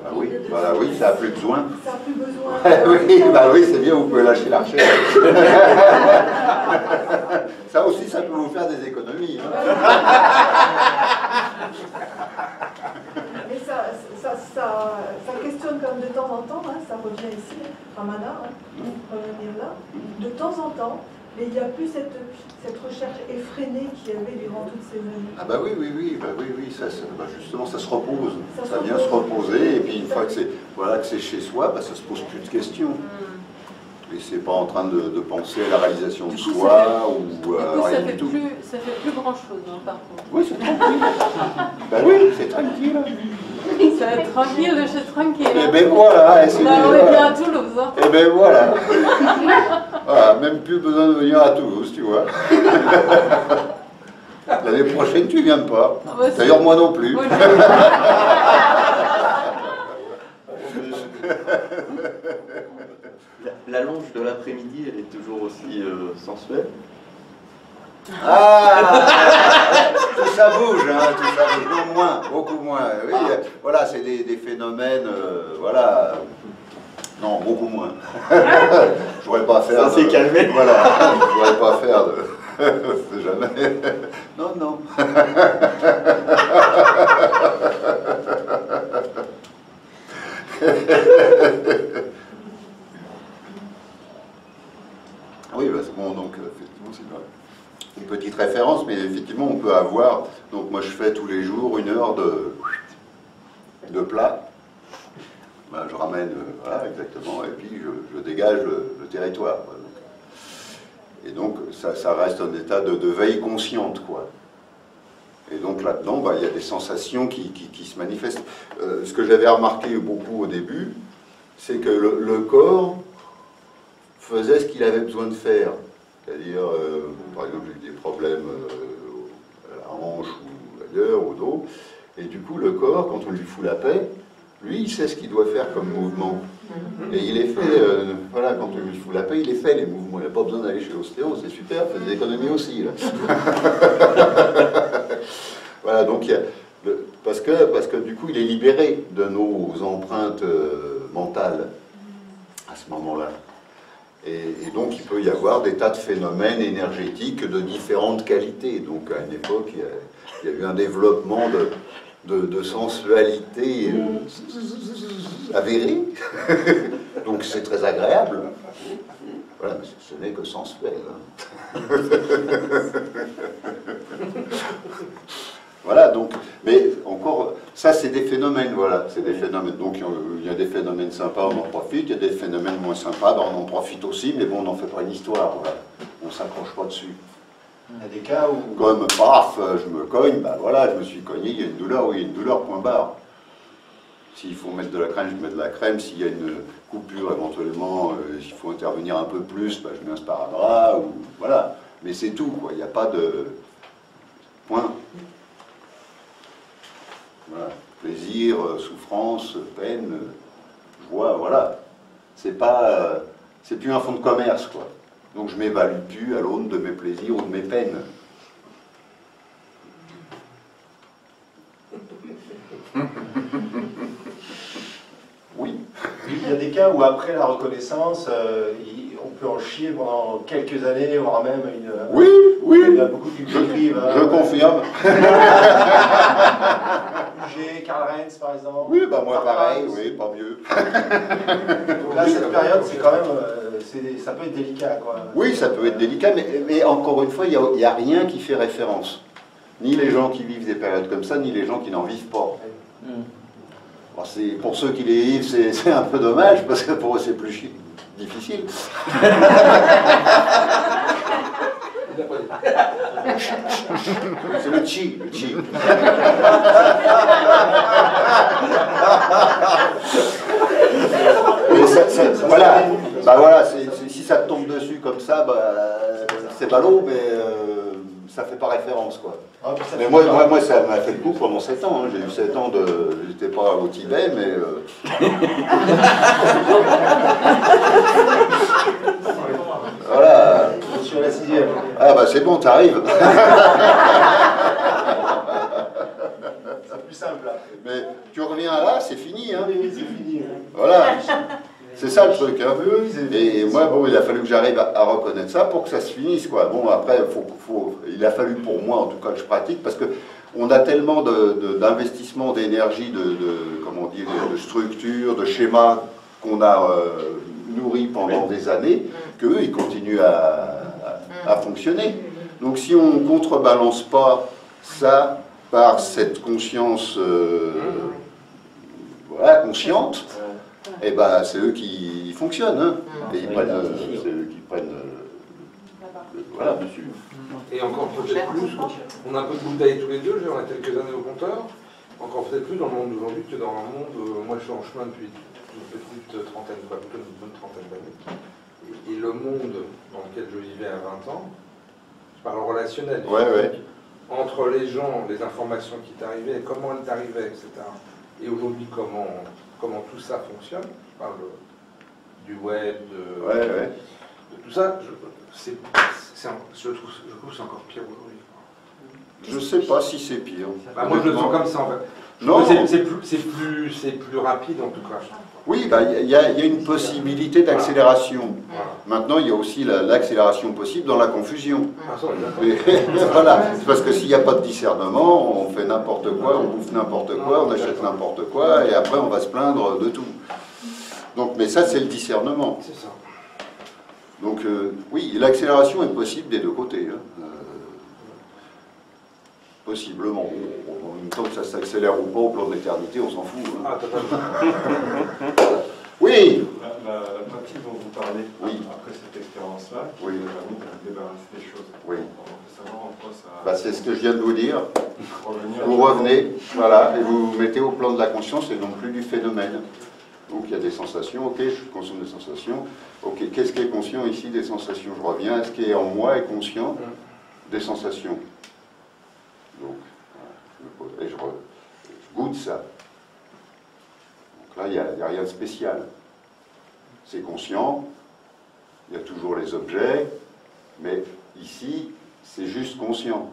Bah oui, voilà, oui, ça n'a plus besoin. Ça n'a plus besoin. Oui, bah oui, c'est bien, vous pouvez lâcher la recherche. Ça aussi, ça peut vous faire des économies. Hein. Mais ça questionne comme de temps en temps, hein, ça revient ici, Ramana, revenir là, de temps en temps, mais il n'y a plus cette recherche effrénée qu'il y avait durant toutes ces années. Ah bah oui, ça, bah justement, ça se repose. Ça vient se reposer, et puis une fois que c'est chez soi, bah, ça se pose plus de questions. Et c'est pas en train de penser à la réalisation de soi ou rien du tout. Ça fait plus grand chose, hein, par contre. Oui, c'est tranquille. Ben oui, c'est tranquille. Ça va être tranquille de chez tranquille. Et ben voilà. On est bien à Toulouse. Hein. Et ben voilà. Voilà. Même plus besoin de venir à Toulouse, tu vois. L'année prochaine, tu viens pas. Ah bah d'ailleurs, moi non plus. La longe de l'après-midi, elle est toujours aussi sensuelle. Ah, tout ça bouge, hein, tout ça bouge, non, moins, beaucoup moins. Oui, voilà, c'est des phénomènes, voilà. Non, beaucoup moins. Je pourrais pas faire. Ça s'est calmé. Voilà, je pourrais pas faire de. Jamais. Non, non. Oui, parce que bon, donc, effectivement, c'est une petite référence, mais effectivement, on peut avoir... Donc, moi, je fais tous les jours 1 heure de plat. Ben, je ramène, voilà, exactement, et puis je dégage le territoire. Quoi. Et donc, ça reste un état de veille consciente, quoi. Et donc, là-dedans, ben, il y a des sensations qui se manifestent. Ce que j'avais remarqué beaucoup au début, c'est que le corps faisait ce qu'il avait besoin de faire. C'est-à-dire, par exemple, j'ai eu des problèmes à la hanche ou ailleurs, au dos, et du coup, le corps, quand on lui fout la paix, lui, il sait ce qu'il doit faire comme mouvement. Et il les fait, voilà, quand on lui fout la paix, il les fait, les mouvements. Il n'a pas besoin d'aller chez l'ostéo, c'est super, fait des économies aussi, là. Voilà, donc, il y a parce que du coup, il est libéré de nos empreintes mentales à ce moment-là. Et donc, il peut y avoir des tas de phénomènes énergétiques de différentes qualités. Donc, à une époque, il y a eu un développement de sensualité avérée. Donc, c'est très agréable. Voilà, mais ce n'est que sensuel. Hein. Voilà, donc, mais encore, ça c'est des phénomènes, voilà, c'est des phénomènes. Donc il y a des phénomènes sympas, on en profite, il y a des phénomènes moins sympas, ben, on en profite aussi, mais bon, on n'en fait pas une histoire, voilà. On ne s'accroche pas dessus. Il y a des cas où... Comme, paf, je me cogne, ben voilà, je me suis cogné, il y a une douleur, oui, il y a une douleur, point barre. S'il faut mettre de la crème, je mets de la crème, s'il y a une coupure éventuellement, s'il faut intervenir un peu plus, ben, je mets un sparadrap, ou voilà. Mais c'est tout, quoi, il n'y a pas de... Point. Voilà. Plaisir, souffrance, peine, joie, voilà. C'est pas, c'est plus un fonds de commerce, quoi. Donc je m'évalue plus à l'aune de mes plaisirs ou de mes peines. Oui. Il y a des cas où après la reconnaissance, on peut en chier pendant quelques années, voire même une... Oui, oui. Il y a beaucoup qui écrivent. Je confirme. J'ai Karl Renz, par exemple. Oui, bah moi pareil, oui, pas mieux. Donc là, cette période, c'est quand même... ça peut être délicat, quoi. Oui, ça peut être délicat, mais encore une fois, il n'y a rien qui fait référence. Ni les gens qui vivent des périodes comme ça, ni les gens qui n'en vivent pas. Bon, pour ceux qui les vivent, c'est un peu dommage, parce que pour eux, c'est plus difficile. C'est le chi, le chi. Mais voilà, bah voilà, si ça te dessus comme ça, bah, c'est ballot, mais ça fait pas référence, quoi. Ah, mais moi, ça m'a fait le coup pendant 7 ans. Hein. J'ai eu 7 ans de... J'étais pas au Tibet, mais... Voilà. Je suis à la 6e. Ah bah c'est bon, t'arrives. C'est plus simple, là. Mais tu reviens là, c'est fini. Hein. Oui, c'est fini. Voilà. C'est ça le truc. Hein. Et moi, bon, il a fallu que j'arrive à reconnaître ça pour que ça se finisse, quoi. Bon, après, il a fallu pour moi, en tout cas, que je pratique, parce que on a tellement d'investissement, d'énergie, comment dire, de structure, de schémas qu'on a nourris pendant des années, qu'eux, ils continuent à fonctionner. Donc si on ne contrebalance pas ça par cette conscience voilà, consciente, et ben c'est eux qui fonctionnent. Hein. Et c'est eux qui prennent voilà, dessus. Et encore peut-être plus, on a un peu de bouteille tous les deux, on a quelques années au compteur, encore peut-être plus dans le monde d'aujourd'hui que dans un monde, moi je suis en chemin depuis une petite trentaine, plutôt une bonne trentaine d'années. Et le monde dans lequel je vivais à 20 ans, je parle relationnel, entre les gens, les informations qui t'arrivaient, comment elles t'arrivaient, etc. Et aujourd'hui, comment tout ça fonctionne, je parle du web, de tout ça, je trouve que c'est encore pire aujourd'hui. Je ne sais pas si c'est pire. Bah, moi je le sens comme ça en fait. Non. C'est plus rapide en tout cas. Oui, bah, y a une possibilité d'accélération. Voilà. Maintenant, il y a aussi l'accélération possible dans la confusion. Voilà, c'est parce que s'il n'y a pas de discernement, on fait n'importe quoi, on bouffe n'importe quoi, on achète n'importe quoi, et après on va se plaindre de tout. Donc, mais ça, c'est le discernement. C'est ça. Donc, oui, l'accélération est possible des deux côtés. Hein. Possiblement. En même temps que ça s'accélère ou pas au plan de l'éternité, on s'en fout. Hein. Oui. La pratique dont vous parlez, après cette expérience-là, qui vous a permis de débarrasser des choses. Oui. On peut savoir en quoi ça... Bah, c'est ce que je viens de vous dire. Vous revenez, voilà, et vous vous mettez au plan de la conscience et non plus du phénomène. Donc il y a des sensations, ok, je suis conscient des sensations. Ok, qu'est-ce qui est conscient ici des sensations? Je reviens, est-ce qui est en moi est conscient des sensations? Donc, voilà, je goûte ça. Donc là, il n'y a rien de spécial. C'est conscient, il y a toujours les objets, mais ici, c'est juste conscient.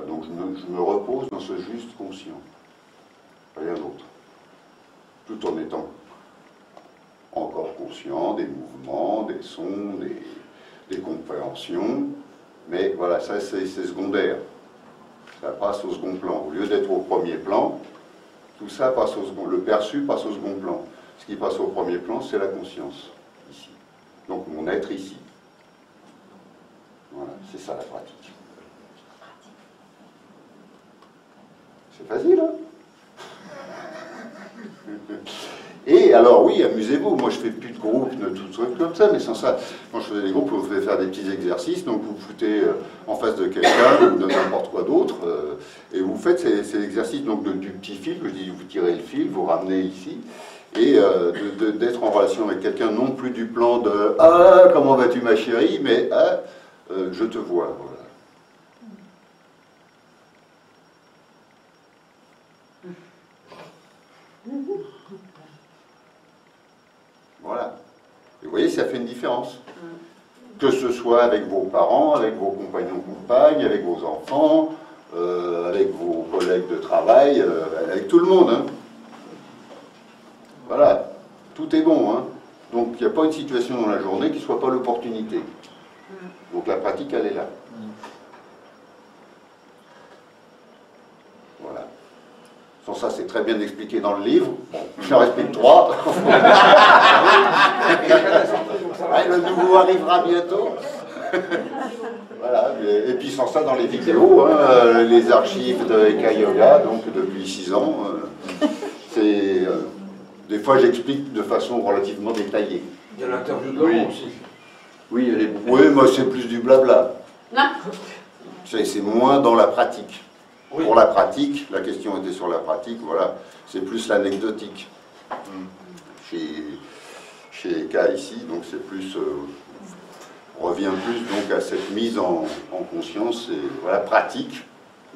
Donc je me repose dans ce juste conscient. Rien d'autre. Tout en étant encore conscient des mouvements, des sons, des compréhensions. Mais voilà, ça c'est secondaire. Ça passe au second plan. Au lieu d'être au premier plan, tout ça passe au second. Le perçu passe au second plan. Ce qui passe au premier plan, c'est la conscience, ici. Donc mon être ici. Voilà, c'est ça la pratique. C'est facile, hein? Et alors oui, amusez-vous, moi je fais plus de groupes, de tout trucs comme ça, mais sans ça, quand je faisais des groupes, vous pouvez faire des petits exercices, donc vous foutez en face de quelqu'un ou de n'importe quoi d'autre, et vous faites ces exercices donc du petit fil, je dis vous tirez le fil, vous ramenez ici, et d'être en relation avec quelqu'un, non plus du plan de « Ah, comment vas-tu ma chérie ?» mais « Ah, je te vois », voilà. Voilà. Et vous voyez, ça fait une différence. Que ce soit avec vos parents, avec vos compagnons, compagnes, avec vos enfants, avec vos collègues de travail, avec tout le monde. Hein. Voilà. Tout est bon. Hein. Donc, il n'y a pas une situation dans la journée qui ne soit pas l'opportunité. Donc, la pratique, elle est là. Voilà. Sans ça, c'est très bien expliqué dans le livre. Bon, j'en explique 3. Le nouveau arrivera bientôt. Voilà. Et puis sans ça, dans les vidéos, hein, les archives de Eka Yoga, donc depuis 6 ans, des fois j'explique de façon relativement détaillée. Il y a l'interview de Laurent aussi. Oui, moi c'est plus du blabla. C'est moins dans la pratique. Oui. Pour la pratique, la question était sur la pratique, voilà, c'est plus l'anecdotique. Chez Eka ici, donc c'est plus revient plus donc à cette mise en conscience et voilà, pratique,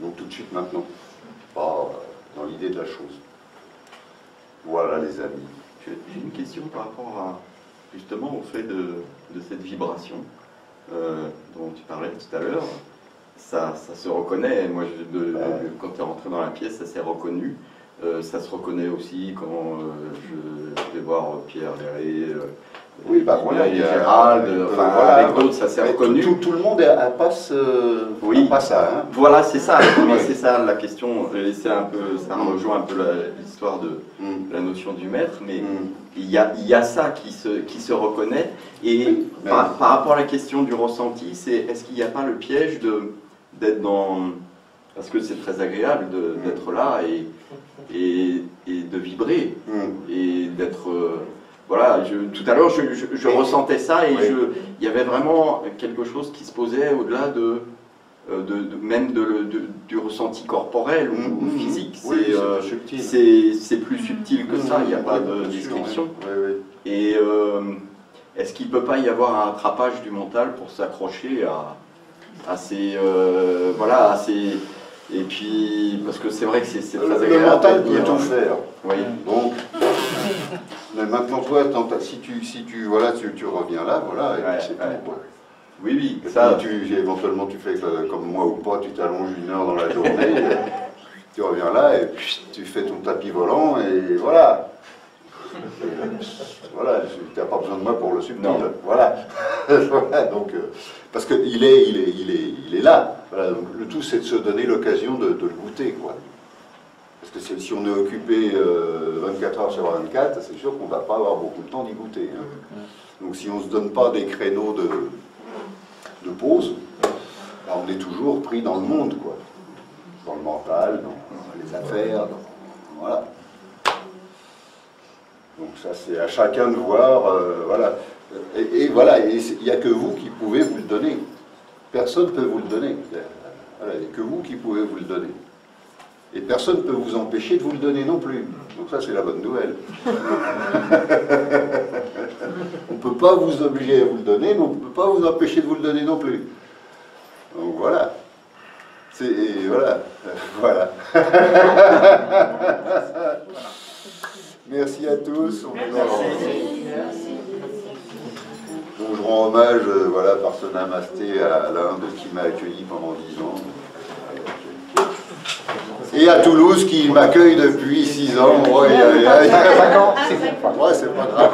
donc tout de suite maintenant, pas dans l'idée de la chose. Voilà les amis. J'ai une question par rapport à, justement au fait de cette vibration dont tu parlais tout à l'heure. Ça se reconnaît, moi quand tu es rentré dans la pièce, ça s'est reconnu. Ça se reconnaît aussi quand je vais voir Pierre Léret, oui, bah voilà, il y a Gérald, enfin, voilà, avec d'autres, ça s'est reconnu. Tout le monde passe ça. Hein. Voilà, c'est ça, c'est ça la question. Ça rejoint un peu l'histoire de la notion du maître, mais il y a ça qui se reconnaît. Et par rapport à la question du ressenti, est-ce qu'il n'y a pas le piège d'être dans... Parce que c'est très agréable d'être là et de vibrer et d'être... voilà, tout à l'heure je ressentais ça et il y avait vraiment quelque chose qui se posait au-delà même du ressenti corporel ou physique. C'est plus subtil que ça, il n'y a pas de description. Et est-ce qu'il ne peut pas y avoir un rattrapage du mental pour s'accrocher à ces... voilà, à ces... Et puis, parce que c'est vrai que c'est très agréable. Le mental peut tout faire. Oui. Donc, mais maintenant, toi, si tu reviens là, voilà, et puis c'est tout, quoi. Oui, et ça. Éventuellement, tu fais comme moi ou pas, tu t'allonges 1 heure dans la journée, tu reviens là, et puis tu fais ton tapis volant, et voilà. Voilà, tu n'as pas besoin de moi pour le subtil. Voilà. Voilà, donc, parce qu'il est là. Voilà, donc, le tout, c'est de se donner l'occasion de le goûter, quoi. Parce que si on est occupé 24 heures sur 24, c'est sûr qu'on ne va pas avoir beaucoup de temps d'y goûter. Hein. Donc si on ne se donne pas des créneaux de pause, on est toujours pris dans le monde, quoi. Dans le mental, dans les affaires, voilà. Donc ça, c'est à chacun de voir, voilà. Et voilà, il n'y a que vous qui pouvez vous le donner. Personne ne peut vous le donner. Voilà, il n'y a que vous qui pouvez vous le donner. Et personne ne peut vous empêcher de vous le donner non plus. Donc ça, c'est la bonne nouvelle. On ne peut pas vous obliger à vous le donner, mais on ne peut pas vous empêcher de vous le donner non plus. Donc voilà. Voilà. Voilà. Merci à tous. Donc je rends hommage voilà, par ce namasté à l'Inde qui m'a accueilli pendant 10 ans. Et à Toulouse qui m'accueille depuis 6 ans. Ouais, c'est pas grave.